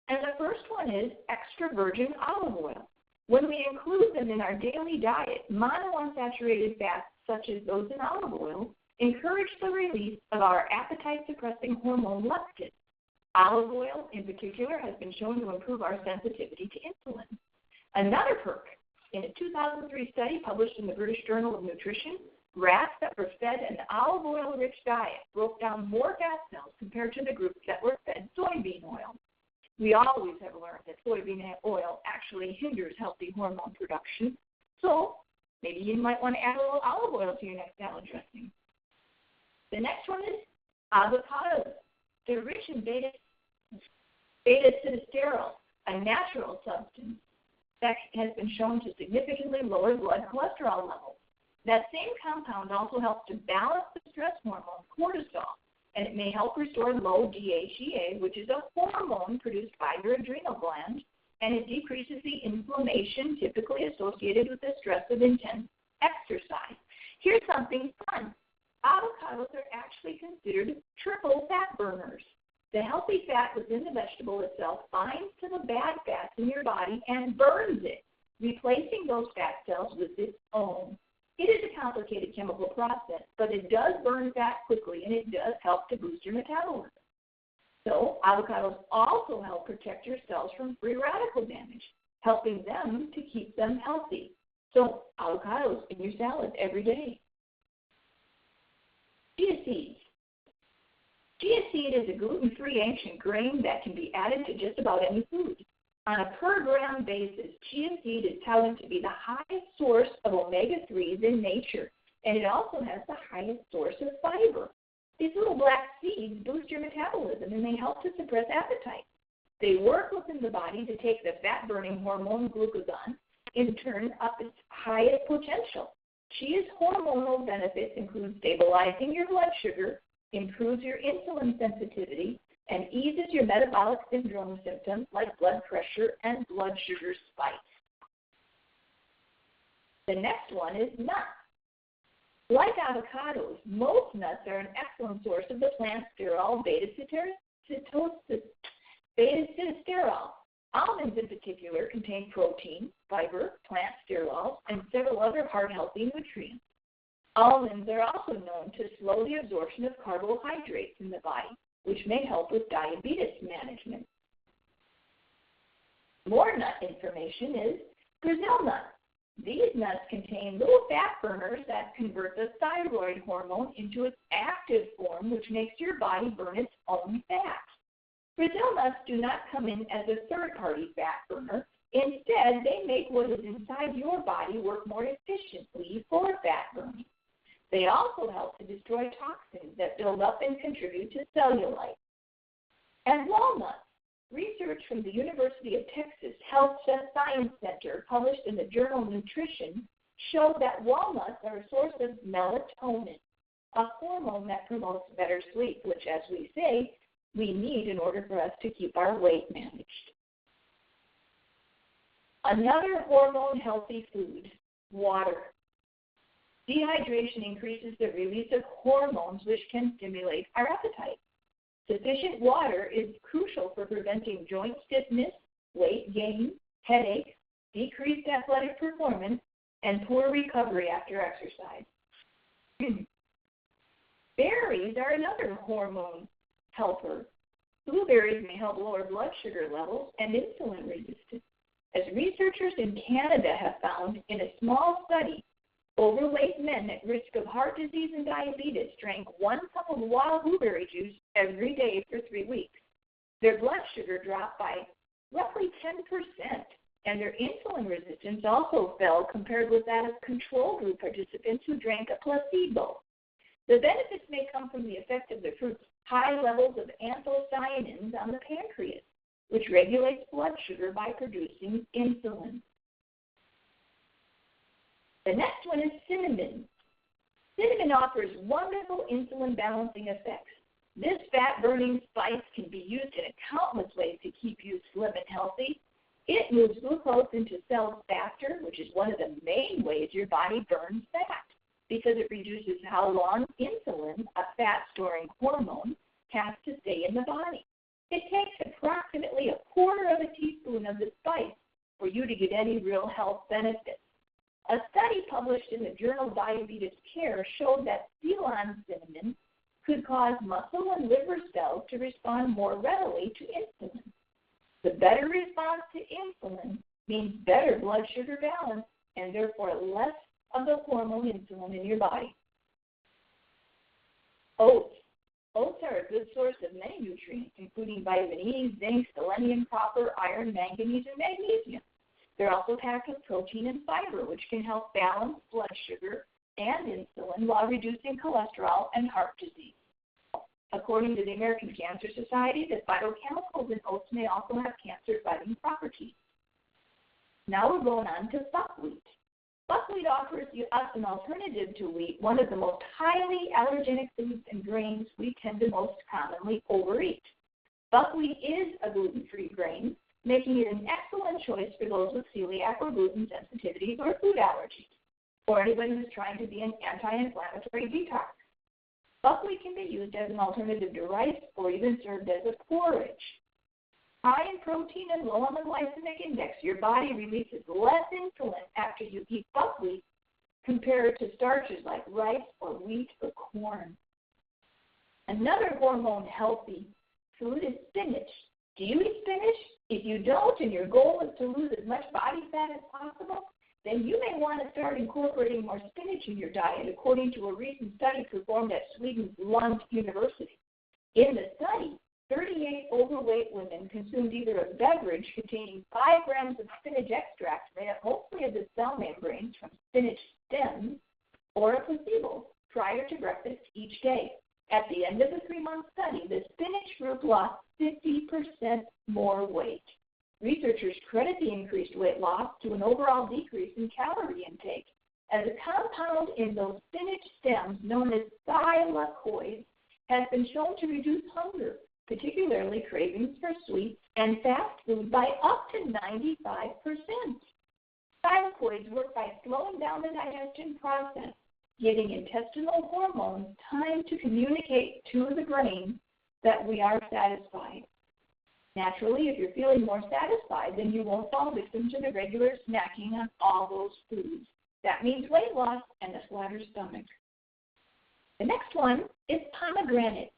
And the first one is extra virgin olive oil. When we include them in our daily diet, monounsaturated fats, such as those in olive oil, encourage the release of our appetite-suppressing hormone leptin. Olive oil, in particular, has been shown to improve our sensitivity to insulin. Another perk, in a 2003 study published in the British Journal of Nutrition, rats that were fed an olive oil-rich diet broke down more fat cells compared to the groups that were fed soybean oil. We always have learned that soybean oil actually hinders healthy hormone production, so maybe you might want to add a little olive oil to your next salad dressing. The next one is avocados. They're rich in beta-sitosterol, a natural substance that has been shown to significantly lower blood cholesterol levels. That same compound also helps to balance the stress hormone cortisol, and it may help restore low DHEA, which is a hormone produced by your adrenal gland, and it decreases the inflammation typically associated with the stress of intense exercise. Here's something fun. Avocados are actually considered triple fat burners. The healthy fat within the vegetable itself binds to the bad fats in your body and burns it, replacing those fat cells with its own. It is a complicated chemical process, but it does burn fat quickly, and it does help to boost your metabolism. So avocados also help protect your cells from free radical damage, helping them to keep them healthy. So avocados in your salad every day. Chia seeds. Chia seed is a gluten-free ancient grain that can be added to just about any food. On a per-gram basis, chia seed is touted to be the highest source of omega-3s in nature, and it also has the highest source of fiber. These little black seeds boost your metabolism, and they help to suppress appetite. They work within the body to take the fat-burning hormone glucagon and turn up its highest potential. Chia's hormonal benefits include stabilizing your blood sugar, improves your insulin sensitivity, and eases your metabolic syndrome symptoms like blood pressure and blood sugar spikes. The next one is nuts. Like avocados, most nuts are an excellent source of the plant sterol beta-sitosterol. Almonds in particular contain protein, fiber, plant sterols, and several other heart-healthy nutrients. Almonds are also known to slow the absorption of carbohydrates in the body, which may help with diabetes management. More nut information is Brazil nuts. These nuts contain little fat burners that convert the thyroid hormone into its active form, which makes your body burn its own fat. Brazil nuts do not come in as a third-party fat burner. Instead, they make what is inside your body work more efficiently for fat burning. They also help to destroy toxins that build up and contribute to cellulite. And walnuts. Research from the University of Texas Health Science Center, published in the journal Nutrition, showed that walnuts are a source of melatonin, a hormone that promotes better sleep, which, as we say, we need in order for us to keep our weight managed. Another hormone-healthy food, water. Dehydration increases the release of hormones, which can stimulate our appetite. Sufficient water is crucial for preventing joint stiffness, weight gain, headache, decreased athletic performance, and poor recovery after exercise. Berries are another hormone helper. Blueberries may help lower blood sugar levels and insulin resistance. As researchers in Canada have found in a small study, overweight men at risk of heart disease and diabetes drank 1 cup of wild blueberry juice every day for 3 weeks. Their blood sugar dropped by roughly 10%, and their insulin resistance also fell compared with that of control group participants who drank a placebo. The benefits may come from the effect of the fruit's high levels of anthocyanins on the pancreas, which regulates blood sugar by producing insulin. The next one is cinnamon. Cinnamon offers wonderful insulin-balancing effects. This fat-burning spice can be used in countless ways to keep you slim and healthy. It moves glucose into cells faster, which is one of the main ways your body burns fat, because it reduces how long insulin, a fat-storing hormone, has to stay in the body. It takes approximately 1/4 teaspoon of the spice for you to get any real health benefits. A study published in the journal Diabetes Care showed that Ceylon cinnamon could cause muscle and liver cells to respond more readily to insulin. The better response to insulin means better blood sugar balance and therefore less of the hormone insulin in your body. Oats. Oats are a good source of many nutrients, including vitamin E, zinc, selenium, copper, iron, manganese, and magnesium. They're also packed with protein and fiber, which can help balance blood sugar and insulin while reducing cholesterol and heart disease. According to the American Cancer Society, the phytochemicals in oats may also have cancer-fighting properties. Now we're going on to buckwheat. Buckwheat offers us an alternative to wheat, one of the most highly allergenic foods and grains we tend to most commonly overeat. Buckwheat is a gluten-free grain, making it an excellent choice for those with celiac or gluten sensitivities or food allergies, or anyone who's trying to be an anti-inflammatory detox. Buckwheat can be used as an alternative to rice or even served as a porridge. High in protein and low on the glycemic index, your body releases less insulin after you eat buckwheat compared to starches like rice or wheat or corn. Another hormone-healthy food is spinach. Do you eat spinach? If you don't and your goal is to lose as much body fat as possible, then you may want to start incorporating more spinach in your diet, according to a recent study performed at Sweden's Lund University. In the study, 38 overweight women consumed either a beverage containing 5 grams of spinach extract made up mostly of the cell membranes from spinach stems or a placebo prior to breakfast each day. At the end of the 3-month study, the spinach group lost 50% more weight. Researchers credit the increased weight loss to an overall decrease in calorie intake, as a compound in those spinach stems known as thylakoids has been shown to reduce hunger, particularly cravings for sweets and fast food, by up to 95%. Thylakoids work by slowing down the digestion process, giving intestinal hormones time to communicate to the brain that we are satisfied. Naturally, if you're feeling more satisfied, then you won't fall victim to the regular snacking on all those foods. That means weight loss and a flatter stomach. The next one is pomegranates.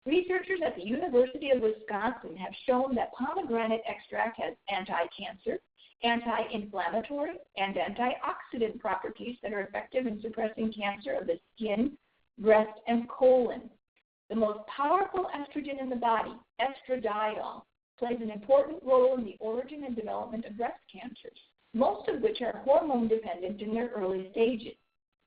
Researchers at the University of Wisconsin have shown that pomegranate extract has anti-cancer, anti-inflammatory, and antioxidant properties that are effective in suppressing cancer of the skin, breast, and colon. The most powerful estrogen in the body, estradiol, plays an important role in the origin and development of breast cancers, most of which are hormone-dependent in their early stages.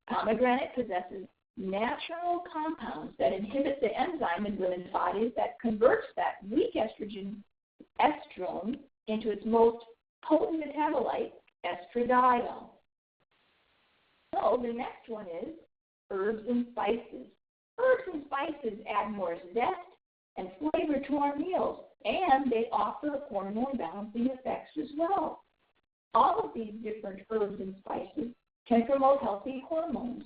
Pomegranate possesses natural compounds that inhibit the enzyme in women's bodies that converts that weak estrogen, estrone, into its most potent metabolite, estradiol. So the next one is herbs and spices. Herbs and spices add more zest and flavor to our meals, and they offer hormone-balancing effects as well. All of these different herbs and spices can promote healthy hormones,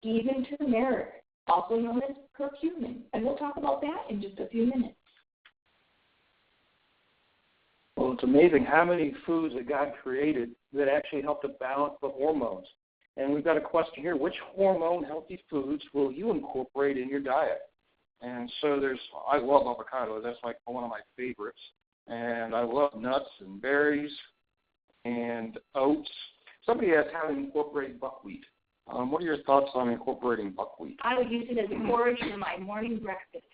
even turmeric, also known as curcumin, and we'll talk about that in just a few minutes. Well, it's amazing how many foods that God created that actually help to balance the hormones. And we've got a question here: which hormone-healthy foods will you incorporate in your diet? And so I love avocado. That's like one of my favorites. And I love nuts and berries and oats. Somebody asked how to incorporate buckwheat. What are your thoughts on incorporating buckwheat? I would use it as a porridge for my morning breakfast.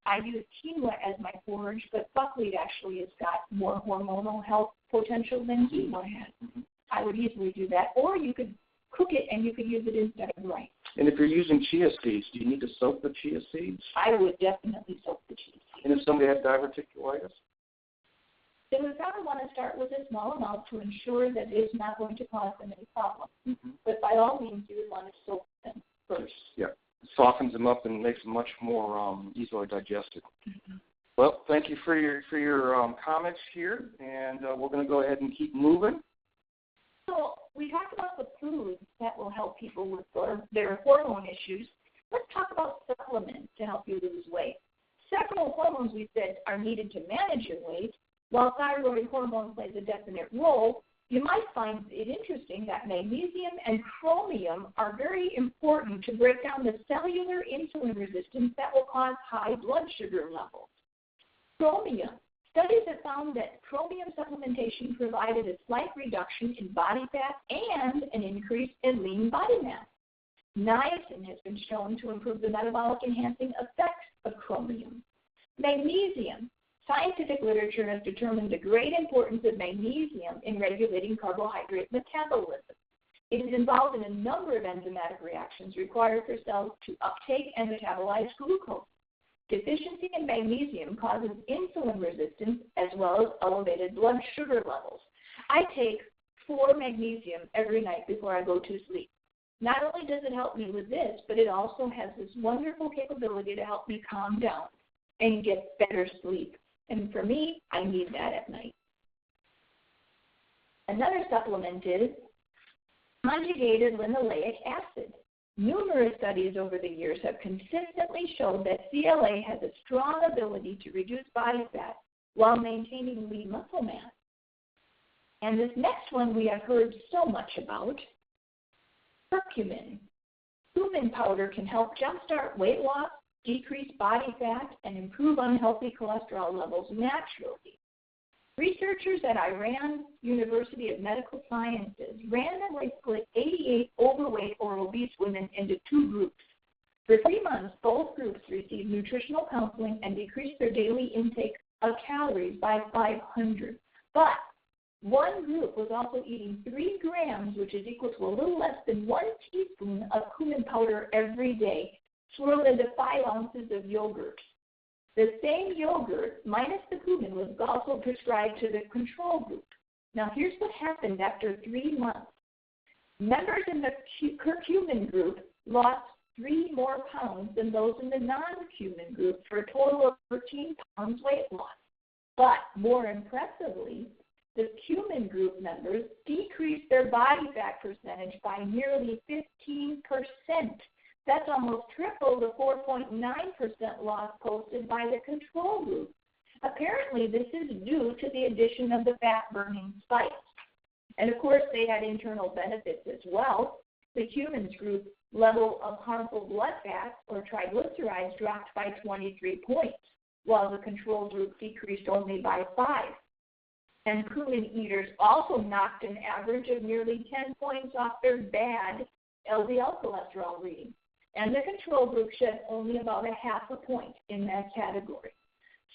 I use quinoa as my porridge, but buckwheat actually has got more hormonal health potential than quinoa has. Mm-hmm. I would easily do that. Or you could cook it and you could use it instead of rice. And if you're using chia seeds, do you need to soak the chia seeds? I would definitely soak the chia seeds. And if somebody has diverticulitis? Then we probably want to start with a small amount to ensure that it is not going to cause them any problems. Mm-hmm. But by all means, you would want to soak them first. Yeah, it softens them up and makes them much more easily digested. Mm-hmm. Well, thank you for your comments here, and we're going to go ahead and keep moving. So we talked about the foods that will help people with their hormone issues. Let's talk about supplements to help you lose weight. Several hormones we said are needed to manage your weight. While thyroid hormone plays a definite role, you might find it interesting that magnesium and chromium are very important to break down the cellular insulin resistance that will cause high blood sugar levels. Chromium. Studies have found that chromium supplementation provided a slight reduction in body fat and an increase in lean body mass. Niacin has been shown to improve the metabolic enhancing effects of chromium. Magnesium. Scientific literature has determined the great importance of magnesium in regulating carbohydrate metabolism. It is involved in a number of enzymatic reactions required for cells to uptake and metabolize glucose. Deficiency in magnesium causes insulin resistance as well as elevated blood sugar levels. I take 4 magnesium every night before I go to sleep. Not only does it help me with this, but it also has this wonderful capability to help me calm down and get better sleep. And for me, I need that at night. Another supplement is conjugated linoleic acid. Numerous studies over the years have consistently shown that CLA has a strong ability to reduce body fat while maintaining lean muscle mass. And this next one we have heard so much about, curcumin. Cumin powder can help jumpstart weight loss, decrease body fat, and improve unhealthy cholesterol levels naturally. Researchers at Iran University of Medical Sciences randomly split 88 overweight or obese women into 2 groups. For 3 months, both groups received nutritional counseling and decreased their daily intake of calories by 500. But one group was also eating 3 grams, which is equal to a little less than 1 teaspoon of cumin powder every day, swirled into 5 ounces of yogurt. The same yogurt, minus the cumin, was also prescribed to the control group. Now, here's what happened after 3 months. Members in the curcumin group lost 3 more pounds than those in the non-cumin group for a total of 13 pounds weight loss. But more impressively, the cumin group members decreased their body fat percentage by nearly 15%. That's almost triple the 4.9% loss posted by the control group. Apparently, this is due to the addition of the fat-burning spice. And, of course, they had internal benefits as well. The humans group level of harmful blood fat, or triglycerides, dropped by 23 points, while the control group decreased only by 5. And cumin eaters also knocked an average of nearly 10 points off their bad LDL cholesterol reading. And the control group shed only about a 0.5 point in that category.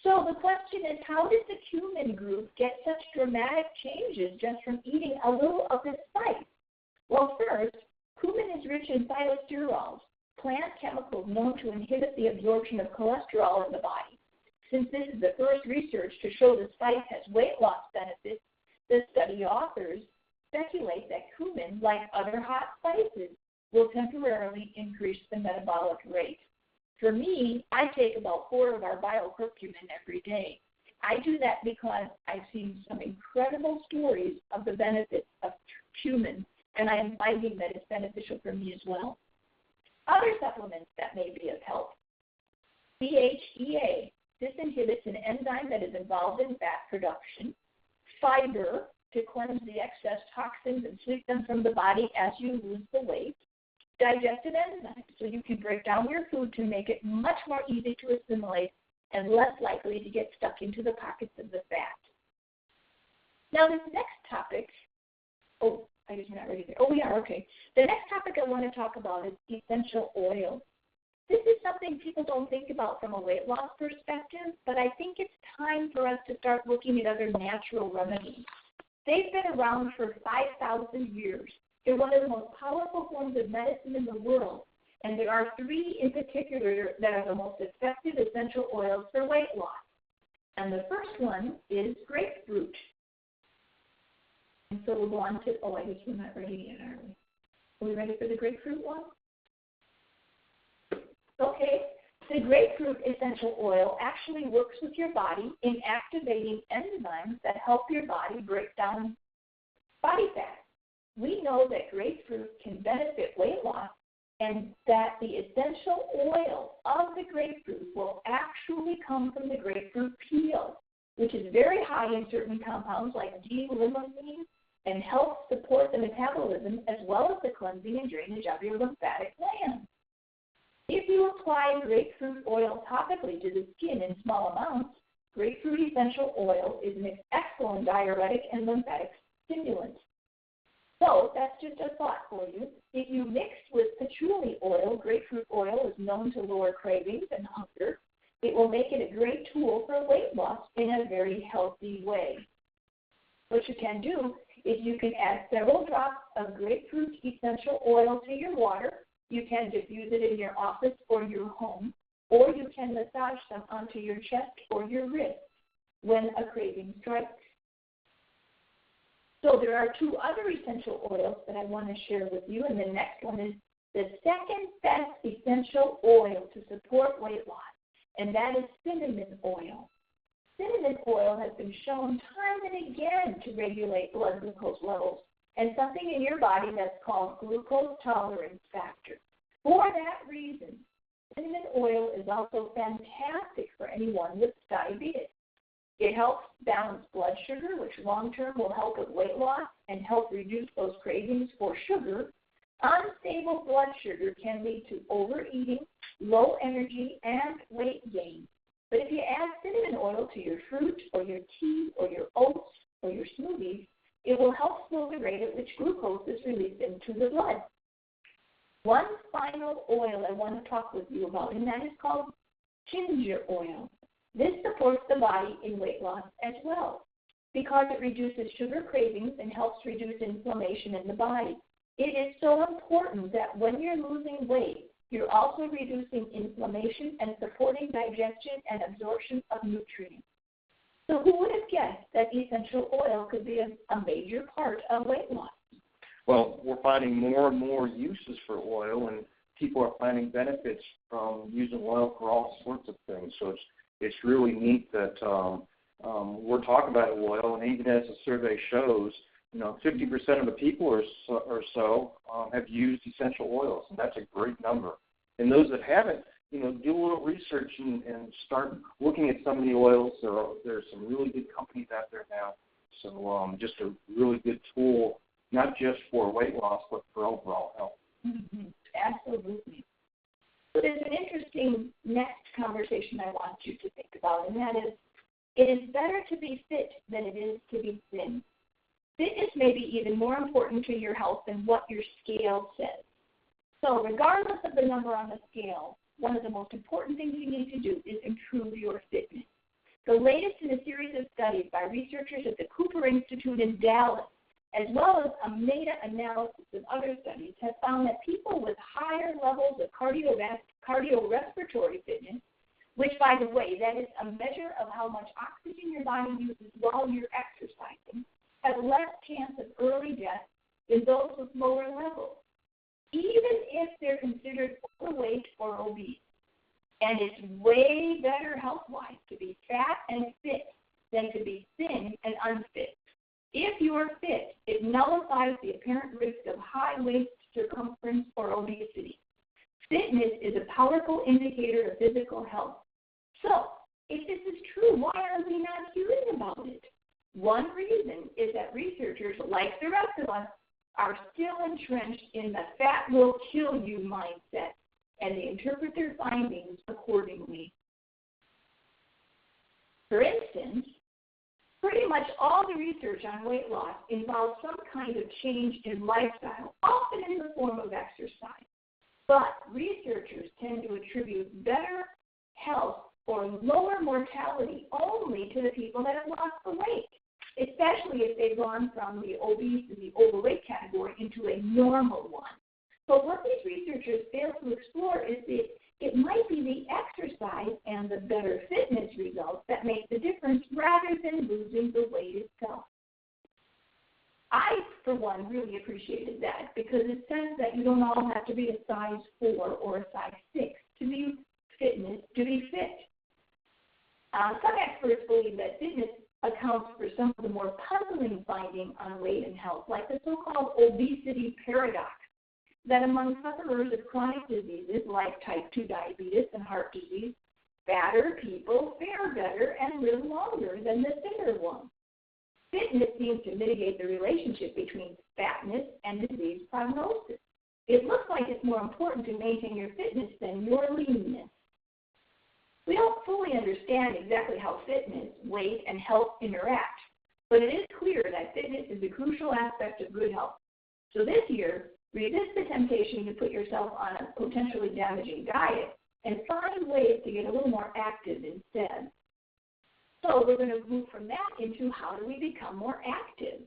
So the question is, how did the cumin group get such dramatic changes just from eating a little of this spice? Well, first, cumin is rich in phytosterols, plant chemicals known to inhibit the absorption of cholesterol in the body. Since this is the first research to show the spice has weight loss benefits, the study authors speculate that cumin, like other hot spices, will temporarily increase the metabolic rate. For me, I take about 4 of our bio-curcumin every day. I do that because I've seen some incredible stories of the benefits of cumin, and I am finding that it's beneficial for me as well. Other supplements that may be of help. DHEA. This inhibits an enzyme that is involved in fat production. Fiber, to cleanse the excess toxins and sweep them from the body as you lose the weight. Digestive enzymes, so you can break down your food to make it much more easy to assimilate and less likely to get stuck into the pockets of the fat. Now, this next topic, I guess we're not ready there. We are, okay. The next topic I want to talk about is essential oils. This is something people don't think about from a weight loss perspective, but I think it's time for us to start looking at other natural remedies. They've been around for 5,000 years. They're one of the most powerful forms of medicine in the world, and there are 3 in particular that are the most effective essential oils for weight loss. And the first one is grapefruit. And so we'll go on to, I guess we're not ready yet, are we? Are we ready for the grapefruit one? Okay. The grapefruit essential oil actually works with your body in activating enzymes that help your body break down body fat. We know that grapefruit can benefit weight loss and that the essential oil of the grapefruit will actually come from the grapefruit peel, which is very high in certain compounds like D-limonene and helps support the metabolism as well as the cleansing and drainage of your lymphatic glands. If you apply grapefruit oil topically to the skin in small amounts, grapefruit essential oil is an excellent diuretic and lymphatic stimulant. So that's just a thought for you. If you mix with patchouli oil, grapefruit oil is known to lower cravings and hunger. It will make it a great tool for weight loss in a very healthy way. What you can do is you can add several drops of grapefruit essential oil to your water. You can diffuse it in your office or your home, or you can massage them onto your chest or your wrist when a craving strikes. So there are 2 other essential oils that I want to share with you, and the next one is the second best essential oil to support weight loss, and that is cinnamon oil. Cinnamon oil has been shown time and again to regulate blood glucose levels and something in your body that's called glucose tolerance factor. For that reason, cinnamon oil is also fantastic for anyone with diabetes. It helps balance blood sugar, which long-term will help with weight loss and help reduce those cravings for sugar. Unstable blood sugar can lead to overeating, low energy, and weight gain. But if you add cinnamon oil to your fruit or your tea or your oats or your smoothies, it will help slow the rate at which glucose is released into the blood. One final oil I want to talk with you about, and that is called ginger oil. This supports the body in weight loss as well because it reduces sugar cravings and helps reduce inflammation in the body. It is so important that when you're losing weight, you're also reducing inflammation and supporting digestion and absorption of nutrients. So who would have guessed that essential oil could be a major part of weight loss? Well, we're finding more and more uses for oil, and people are finding benefits from using oil for all sorts of things. So it's really neat that we're talking about oil, and even as the survey shows, 50% of the people or so have used essential oils, and that's a great number. And those that haven't, do a little research and start looking at some of the oils. There's some really good companies out there now. So just a really good tool, not just for weight loss, but for overall health. Mm-hmm. Absolutely. So there's an interesting next conversation I want you to think about, and that is, it is better to be fit than it is to be thin. Fitness may be even more important to your health than what your scale says. So regardless of the number on the scale, one of the most important things you need to do is improve your fitness. The latest in a series of studies by researchers at the Cooper Institute in Dallas as well as a meta-analysis of other studies, have found that people with higher levels of cardiorespiratory fitness, which, by the way, that is a measure of how much oxygen your body uses while you're exercising, have less chance of early death than those with lower levels, even if they're considered overweight or obese. And it's way better health-wise to be fat and fit than to be thin and unfit. If you are fit, it nullifies the apparent risk of high waist circumference or obesity. Fitness is a powerful indicator of physical health. So, if this is true, why are we not hearing about it? One reason is that researchers, like the rest of us, are still entrenched in the fat will kill you mindset, and they interpret their findings accordingly. For instance, pretty much all the research on weight loss involves some kind of change in lifestyle, often in the form of exercise. But researchers tend to attribute better health or lower mortality only to the people that have lost the weight, especially if they've gone from the obese and the overweight category into a normal one. But what these researchers fail to explore is that it might be the exercise and the better fitness results that make the difference rather than losing the weight itself. I, for one, really appreciated that because it says that you don't all have to be a size 4 or a size 6 to be fit. Some experts believe that fitness accounts for some of the more puzzling findings on weight and health, like the so-called obesity paradox, that among sufferers of chronic diseases like type 2 diabetes and heart disease, fatter people fare better and live longer than the thinner ones. Fitness seems to mitigate the relationship between fatness and disease prognosis. It looks like it's more important to maintain your fitness than your leanness. We don't fully understand exactly how fitness, weight, and health interact, but it is clear that fitness is a crucial aspect of good health. So this year, resist the temptation to put yourself on a potentially damaging diet and find ways to get a little more active instead. So we're going to move from that into how do we become more active?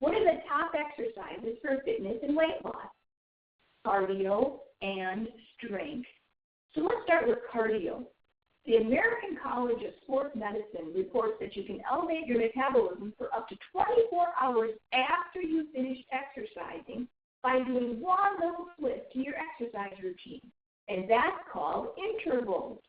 What are the top exercises for fitness and weight loss? Cardio and strength. So let's start with cardio. The American College of Sports Medicine reports that you can elevate your metabolism for up to 24 hours after you finish exercising by doing one little twist to your exercise routine, and that's called intervals.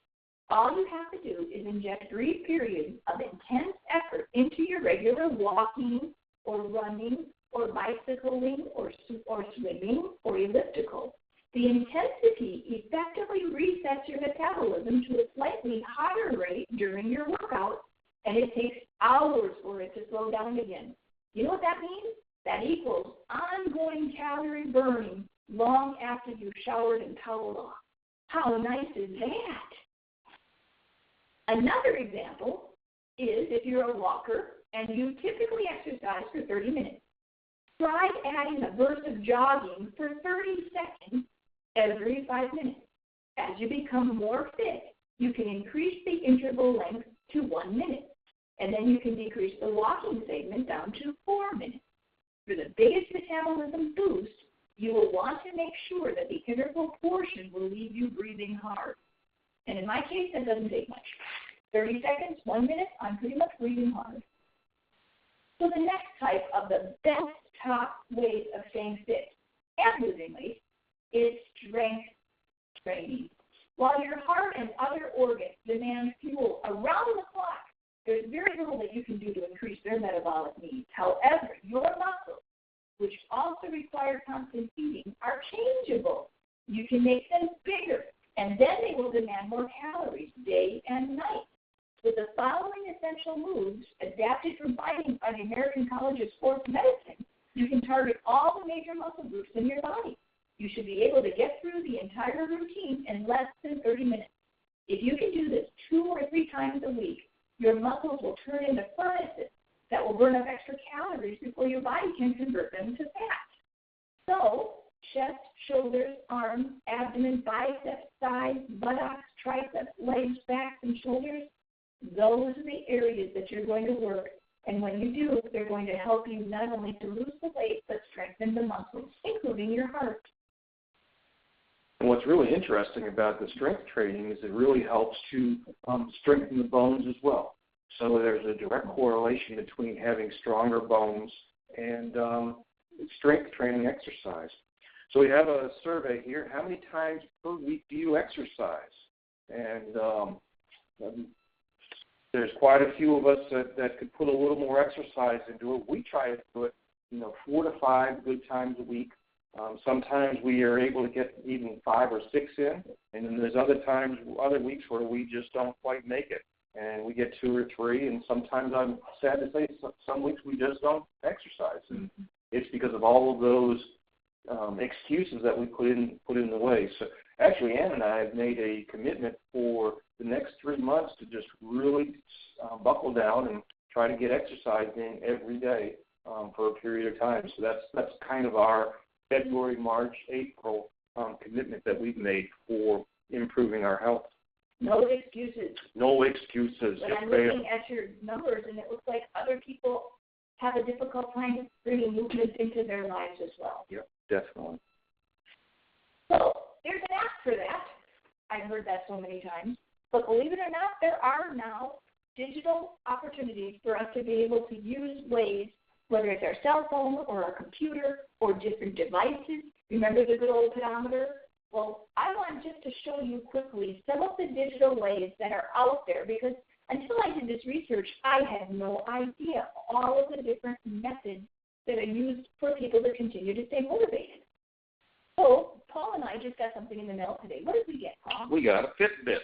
All you have to do is inject brief periods of intense effort into your regular walking or running or bicycling or swimming or elliptical. The intensity effectively resets your metabolism to a slightly higher rate during your workout, and it takes hours for it to slow down again. You know what that means? That equals ongoing calorie burning long after you've showered and toweled off. How nice is that? Another example is if you're a walker and you typically exercise for 30 minutes. Try adding a burst of jogging for 30 seconds every 5 minutes. As you become more fit, you can increase the interval length to 1 minute, and then you can decrease the walking segment down to 4 minutes. For the biggest metabolism boost, you will want to make sure that the interval portion will leave you breathing hard. And in my case, that doesn't take much. 30 seconds, 1 minute, I'm pretty much breathing hard. So the next type of the best top ways of staying fit and losing weight is strength training. While your heart and other organs demand fuel around the clock, there's very little that you can do to increase their metabolic needs. However, your muscles, which also require constant feeding, are changeable. You can make them bigger, and then they will demand more calories day and night. With the following essential moves adapted from findings by the American College of Sports Medicine, you can target all the major muscle groups in your body. You should be able to get through the entire routine in less than 30 minutes. If you can do this 2 or 3 times a week, your muscles will turn into furnaces that will burn up extra calories before your body can convert them to fat. So, chest, shoulders, arms, abdomen, biceps, thighs, buttocks, triceps, legs, backs, and shoulders, those are the areas that you're going to work And when you do, they're going to help you not only to lose the weight, but strengthen the muscles, including your heart. And what's really interesting about the strength training is it really helps to strengthen the bones as well. So there's a direct correlation between having stronger bones and strength training exercise. So we have a survey here. How many times per week do you exercise? And there's quite a few of us that could put a little more exercise into it. We try to do it, 4 to 5 good times a week. Sometimes we are able to get even 5 or 6 in, and then there's other weeks where we just don't quite make it, and we get 2 or 3. And sometimes I'm sad to say some weeks we just don't exercise, and it's because of all of those excuses that we put in the way. So actually, Ann and I have made a commitment for the next 3 months to just really buckle down and try to get exercise in every day for a period of time. So that's kind of our February, March, April commitment that we've made for improving our health. No excuses. No excuses. But I'm looking at your numbers, and it looks like other people have a difficult time bringing movement into their lives as well. Yep, definitely. So there's an app for that. I've heard that so many times. But believe it or not, there are now digital opportunities for us to be able to use ways, whether it's our cell phone or our computer or different devices. Remember the good old pedometer? Well, I want just to show you quickly some of the digital ways that are out there, because until I did this research, I had no idea all of the different methods that are used for people to continue to stay motivated. So Paul and I just got something in the mail today. What did we get, Paul? We got a Fitbit.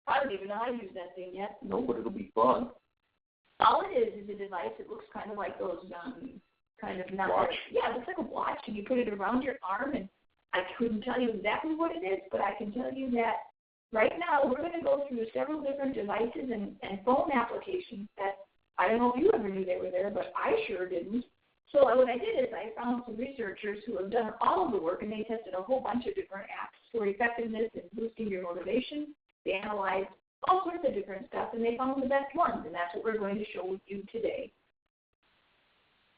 I don't even know how to use that thing yet. No, but it'll be fun. All it is a device. It looks kind of like those kind of not watch. It looks like a watch, and you put it around your arm. And I couldn't tell you exactly what it is, but I can tell you that right now we're going to go through several different devices and phone applications that I don't know if you ever knew they were there, but I sure didn't. So what I did is I found some researchers who have done all of the work, and they tested a whole bunch of different apps for effectiveness and boosting your motivation. They analyzed all sorts of different stuff, and they found the best ones, and that's what we're going to show with you today.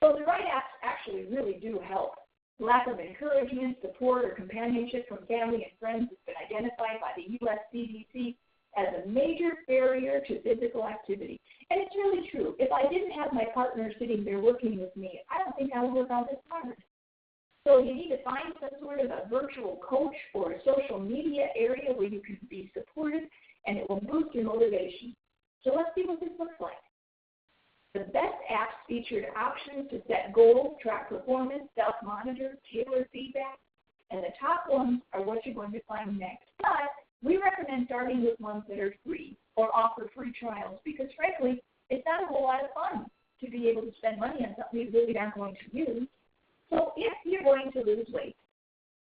So the right apps actually really do help. Lack of encouragement, support, or companionship from family and friends has been identified by the U.S. CDC as a major barrier to physical activity. And it's really true. If I didn't have my partner sitting there working with me, I don't think I would work out this hard. So you need to find some sort of a virtual coach or a social media area where you can be supported, and it will boost your motivation. So let's see what this looks like. The best apps featured options to set goals, track performance, self-monitor, tailor feedback, and the top ones are what you're going to find next. But we recommend starting with ones that are free or offer free trials because, frankly, it's not a whole lot of fun to be able to spend money on something you really aren't going to use. So if you're going to lose weight,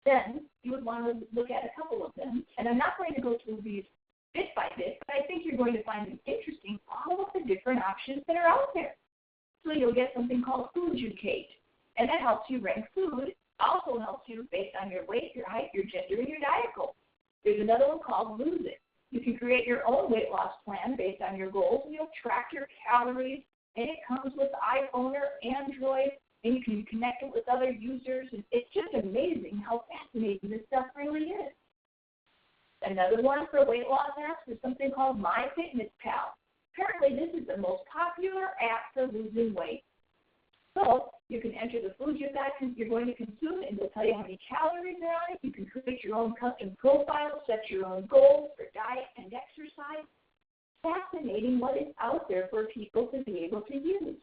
then you would want to look at a couple of them. And I'm not going to go through these bit by bit, but I think you're going to find it interesting, all of the different options that are out there. So you'll get something called Food-Educate, and that helps you rank food. Also helps you based on your weight, your height, your gender, and your diet goals. There's another one called Lose It. You can create your own weight loss plan based on your goals, and you'll track your calories, and it comes with iPhone or Android, and you can connect it with other users. And it's just amazing how fascinating this stuff really is. Another one for weight loss apps is something called MyFitnessPal. Apparently, this is the most popular app for losing weight. So you can enter the food you're going to consume, and it'll tell you how many calories are on it. You can create your own custom profile, set your own goals for diet and exercise. Fascinating what is out there for people to be able to use.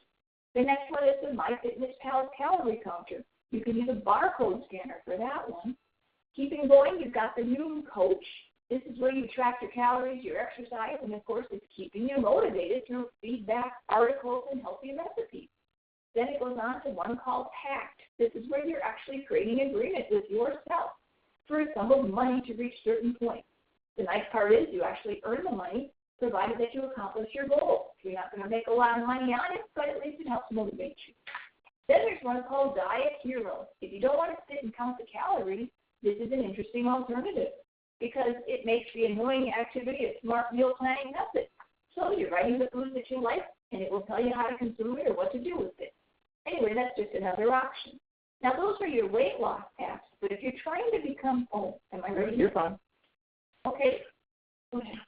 The next one is the MyFitnessPal calorie counter. You can use a barcode scanner for that one. Keeping going, you've got the Noom Coach. This is where you track your calories, your exercise, and of course it's keeping you motivated through feedback, articles, and healthy recipes. Then it goes on to one called Pact. This is where you're actually creating an agreement with yourself for a sum of money to reach certain points. The nice part is you actually earn the money, provided that you accomplish your goal. You're not going to make a lot of money on it, but at least it helps motivate you. Then there's one called Diet Hero. If you don't want to sit and count the calories, this is an interesting alternative because it makes the annoying activity a smart meal planning method. So you're writing the foods that you like, and it will tell you how to consume it or what to do with it. Anyway, that's just another option. Now, those are your weight loss apps, but if you're trying to become, am I ready? You're fine. Okay.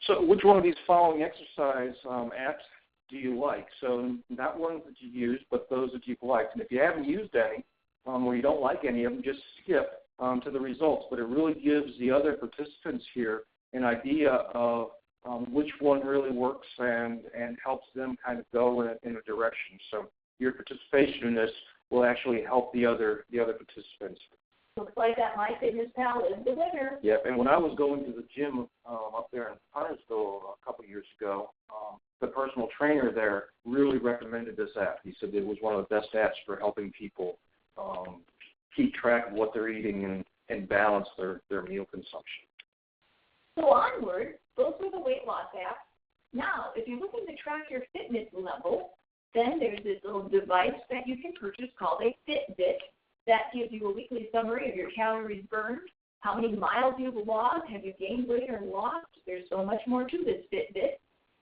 So which one of these following exercise apps do you like? So not ones that you use, but those that you've liked. And if you haven't used any, or you don't like any of them, just skip to the results. But it really gives the other participants here an idea of which one really works and helps them kind of go in a direction. So your participation in this will actually help the other participants. Looks like that MyFitnessPal is the winner. Yep, and when I was going to the gym up there in Huntersville a couple of years ago, the personal trainer there really recommended this app. He said it was one of the best apps for helping people keep track of what they're eating and balance their meal consumption. So onward, those are the weight loss apps. Now, if you're looking to track your fitness level, then there's this little device that you can purchase called a Fitbit. That gives you a weekly summary of your calories burned, how many miles you've logged, have you gained weight or lost. There's so much more to this Fitbit.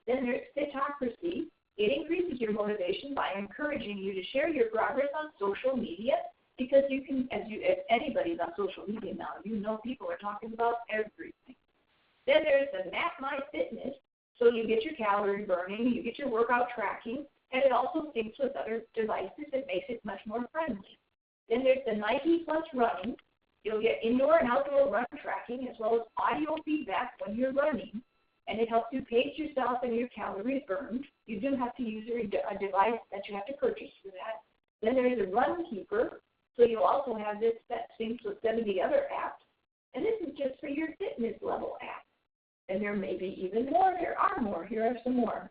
Then there's Fitocracy. It increases your motivation by encouraging you to share your progress on social media, because you can, as anybody's on social media now, you know people are talking about everything. Then there's the Map My Fitness, so you get your calorie burning, you get your workout tracking, and it also syncs with other devices that makes it much more friendly. Then there's the Nike Plus Running. You'll get indoor and outdoor run tracking as well as audio feedback when you're running, and it helps you pace yourself and your calories burned. You do have to use a device that you have to purchase for that. Then there's a Run Keeper, so you also have this that syncs with 70 other apps, and this is just for your fitness level app. And there may be even more. There are more. Here are some more.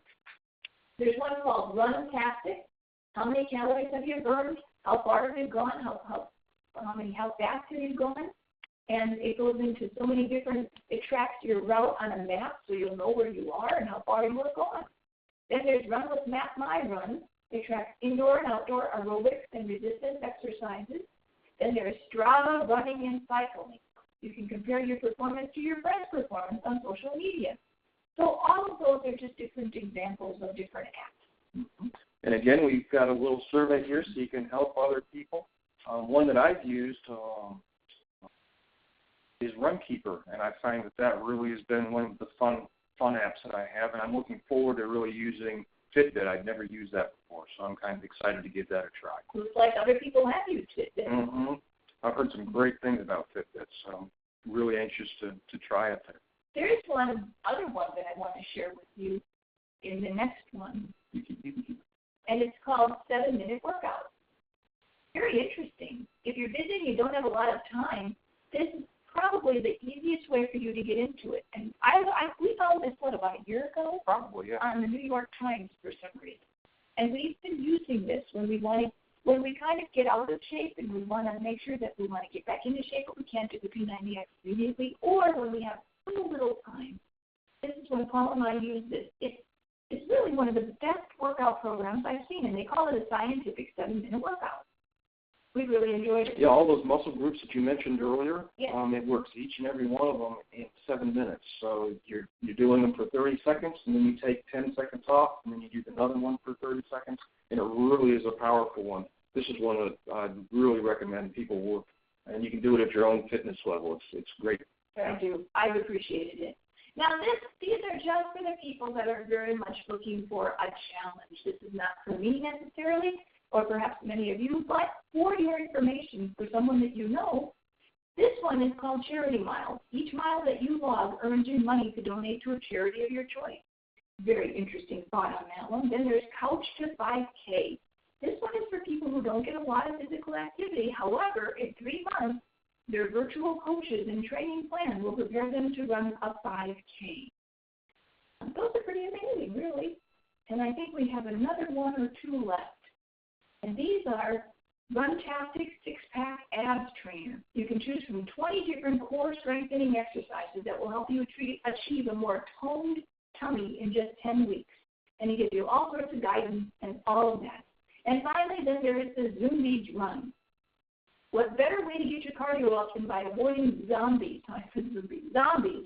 There's one called Runtastic. How many calories have you burned? How far have you gone? How fast have you gone? And it goes into so many different, it tracks your route on a map so you'll know where you are and how far you have gone. Then there's Run with Map My Run. It tracks indoor and outdoor aerobics and resistance exercises. Then there's Strava Running and Cycling. You can compare your performance to your friend's performance on social media. So all of those are just different examples of different apps. Mm-hmm. And again, we've got a little survey here so you can help other people. One that I've used is Runkeeper, and I find that really has been one of the fun apps that I have, and I'm looking forward to really using Fitbit. I've never used that before, so I'm kind of excited to give that a try. Looks like other people have used Fitbit. Mm-hmm. I've heard some great things about Fitbit, so I'm really anxious to try it there. There's one other one that I want to share with you in the next one. And it's called 7-Minute Workout. Very interesting. If you're busy and you don't have a lot of time, this is probably the easiest way for you to get into it. And we found this, about a year ago? Probably, yeah. On the New York Times for some reason. And we've been using this when we kind of get out of shape and we want to make sure that we want to get back into shape, but we can't do the P90X immediately, or when we have so little time. This is when Paul and I use this. It's really one of the best workout programs I've seen, and they call it a scientific 7-minute workout. We really enjoyed it. Yeah, all those muscle groups that you mentioned earlier, yes. It works each and every one of them in 7 minutes. So you're doing them for 30 seconds, and then you take 10 seconds off, and then you do another one for 30 seconds, and it really is a powerful one. This is one that I'd really recommend people work, and you can do it at your own fitness level. It's great. I do. I've appreciated it. Now, these are just for the people that are very much looking for a challenge. This is not for me necessarily, or perhaps many of you, but for your information, for someone that you know. This one is called Charity Miles. Each mile that you log earns you money to donate to a charity of your choice. Very interesting thought on that one. Then there's Couch to 5K. This one is for people who don't get a lot of physical activity. However, in 3 months, their virtual coaches and training plan will prepare them to run a 5K. Those are pretty amazing, really. And I think we have another 1 or 2 left. And these are Runtastic 6-Pack Abs Trainer. You can choose from 20 different core strengthening exercises that will help you achieve a more toned tummy in just 10 weeks. And it gives you all sorts of guidance and all of that. And finally, then there is the Zombies Run. What better way to get your cardio up than by avoiding zombies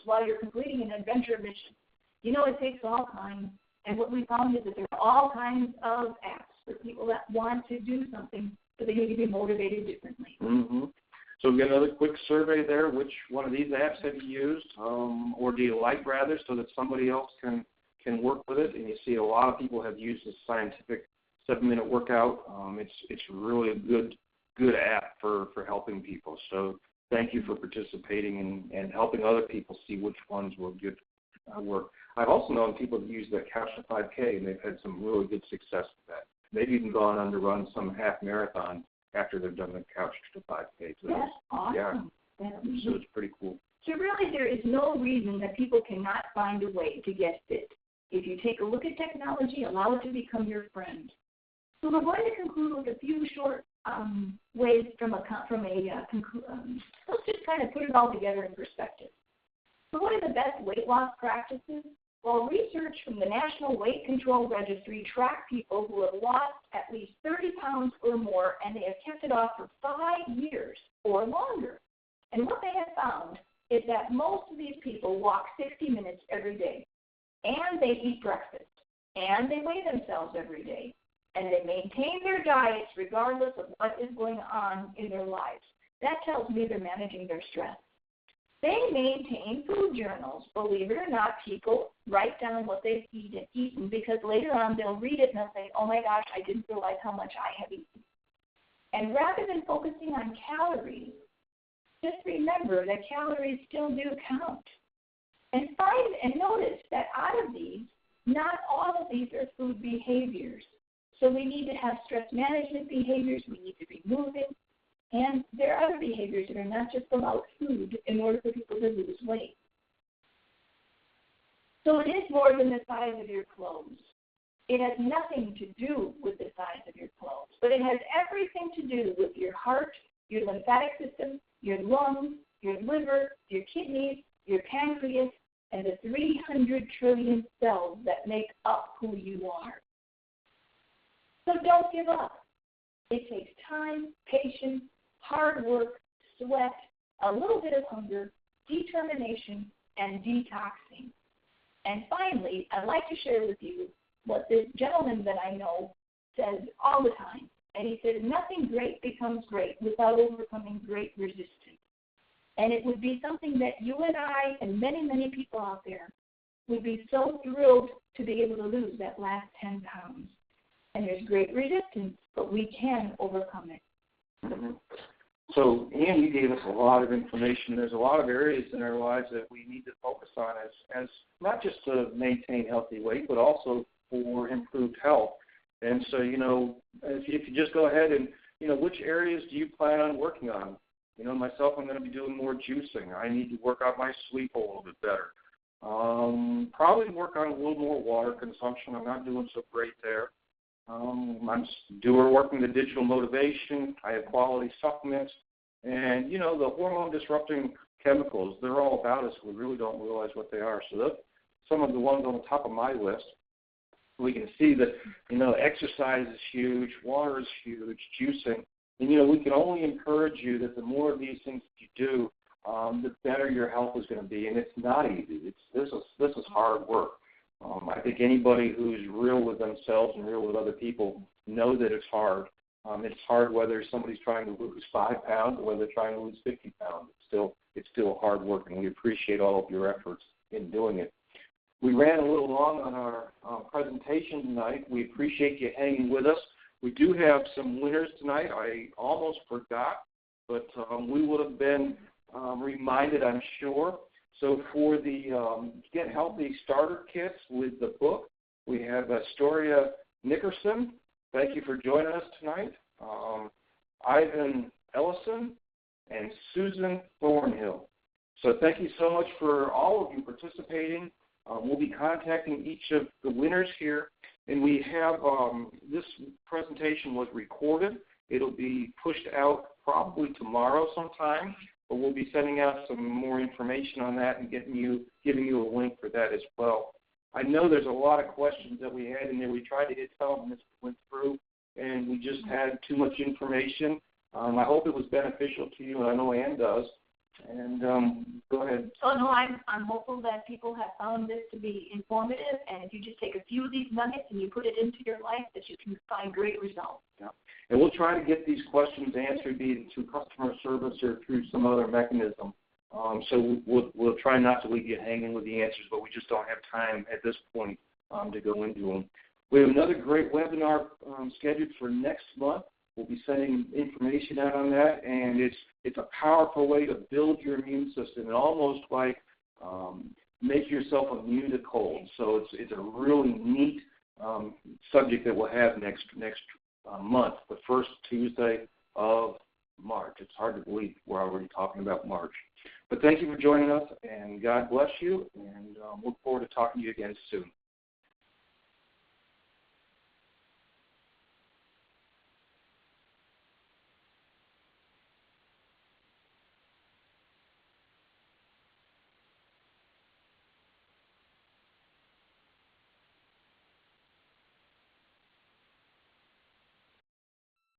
while you're completing an adventure mission? You know, it takes all kinds, And what we found is that there are all kinds of apps for people that want to do something, but they need to be motivated differently. Mm-hmm. So we got another quick survey there. Which one of these apps have you used, or do you like rather, so that somebody else can work with it? And you see a lot of people have used this scientific 7-minute workout. It's really a good app for helping people. So thank you for participating and helping other people see which ones will good work. I've also known people that use the Couch to 5K, and they've had some really good success with that. They've even gone on to run some half marathons after they've done the Couch to 5K. So that's awesome. Yeah. So it's pretty cool. So really there is no reason that people cannot find a way to get fit. If you take a look at technology, allow it to become your friend. So we're going to conclude with a few short ways let's just kind of put it all together in perspective. So what are the best weight loss practices? Well, research from the National Weight Control Registry tracked people who have lost at least 30 pounds or more, and they have kept it off for 5 years or longer. And what they have found is that most of these people walk 60 minutes every day, and they eat breakfast, and they weigh themselves every day, and they maintain their diets regardless of what is going on in their lives. That tells me they're managing their stress. They maintain food journals. Believe it or not, people write down what they've eaten because later on they'll read it and they'll say, oh my gosh, I didn't realize how much I have eaten. And rather than focusing on calories, just remember that calories still do count. And notice that out of these, not all of these are food behaviors. So we need to have stress management behaviors. We need to be moving. And there are other behaviors that are not just about food in order for people to lose weight. So it is more than the size of your clothes. It has nothing to do with the size of your clothes, but it has everything to do with your heart, your lymphatic system, your lungs, your liver, your kidneys, your pancreas, and the 300 trillion cells that make up who you are. So don't give up. It takes time, patience, hard work, sweat, a little bit of hunger, determination, and detoxing. And finally, I'd like to share with you what this gentleman that I know says all the time. And he says, nothing great becomes great without overcoming great resistance. And it would be something that you and I and many, many people out there would be so thrilled to be able to lose that last 10 pounds. And there's great resistance, but we can overcome it. Mm-hmm. So, Ian, you gave us a lot of information. There's a lot of areas in our lives that we need to focus on as not just to maintain healthy weight, but also for improved health. And so, if you just go ahead and, which areas do you plan on working on? Myself, I'm going to be doing more juicing. I need to work out my sleep a little bit better. Probably work on a little more water consumption. I'm not doing so great there. I'm working the digital motivation. I have quality supplements. And, the hormone-disrupting chemicals, they're all about us. We really don't realize what they are. So that's some of the ones on the top of my list. We can see that, exercise is huge, water is huge, juicing. And, we can only encourage you that the more of these things that you do, the better your health is going to be. And it's not easy. This is hard work. I think anybody who's real with themselves and real with other people know that it's hard. It's hard whether somebody's trying to lose 5 pounds or whether they're trying to lose 50 pounds. It's still hard work, and we appreciate all of your efforts in doing it. We ran a little long on our presentation tonight. We appreciate you hanging with us. We do have some winners tonight. I almost forgot, but we would have been reminded, I'm sure. So for the Get Healthy Starter Kits with the book, we have Astoria Nickerson. Thank you for joining us tonight. Ivan Ellison and Susan Thornhill. So thank you so much for all of you participating. We'll be contacting each of the winners here. And we have this presentation was recorded. It'll be pushed out probably tomorrow sometime. But we'll be sending out some more information on that and giving you a link for that as well. I know there's a lot of questions that we had in there. We tried to hit some of them as we went through, and we just had too much information. I hope it was beneficial to you, and I know Ann does. And go ahead. Oh, no, I'm hopeful that people have found this to be informative, and if you just take a few of these nuggets and you put it into your life, that you can find great results. Yeah. And we'll try to get these questions answered, be it through customer service or through some other mechanism. So we'll try not to leave you hanging with the answers, but we just don't have time at this point to go into them. We have another great webinar scheduled for next month. We'll be sending information out on that, and it's a powerful way to build your immune system and almost like make yourself immune to cold. So it's a really neat subject that we'll have next month, the first Tuesday of March. It's hard to believe we're already talking about March. But thank you for joining us, and God bless you, and look forward to talking to you again soon.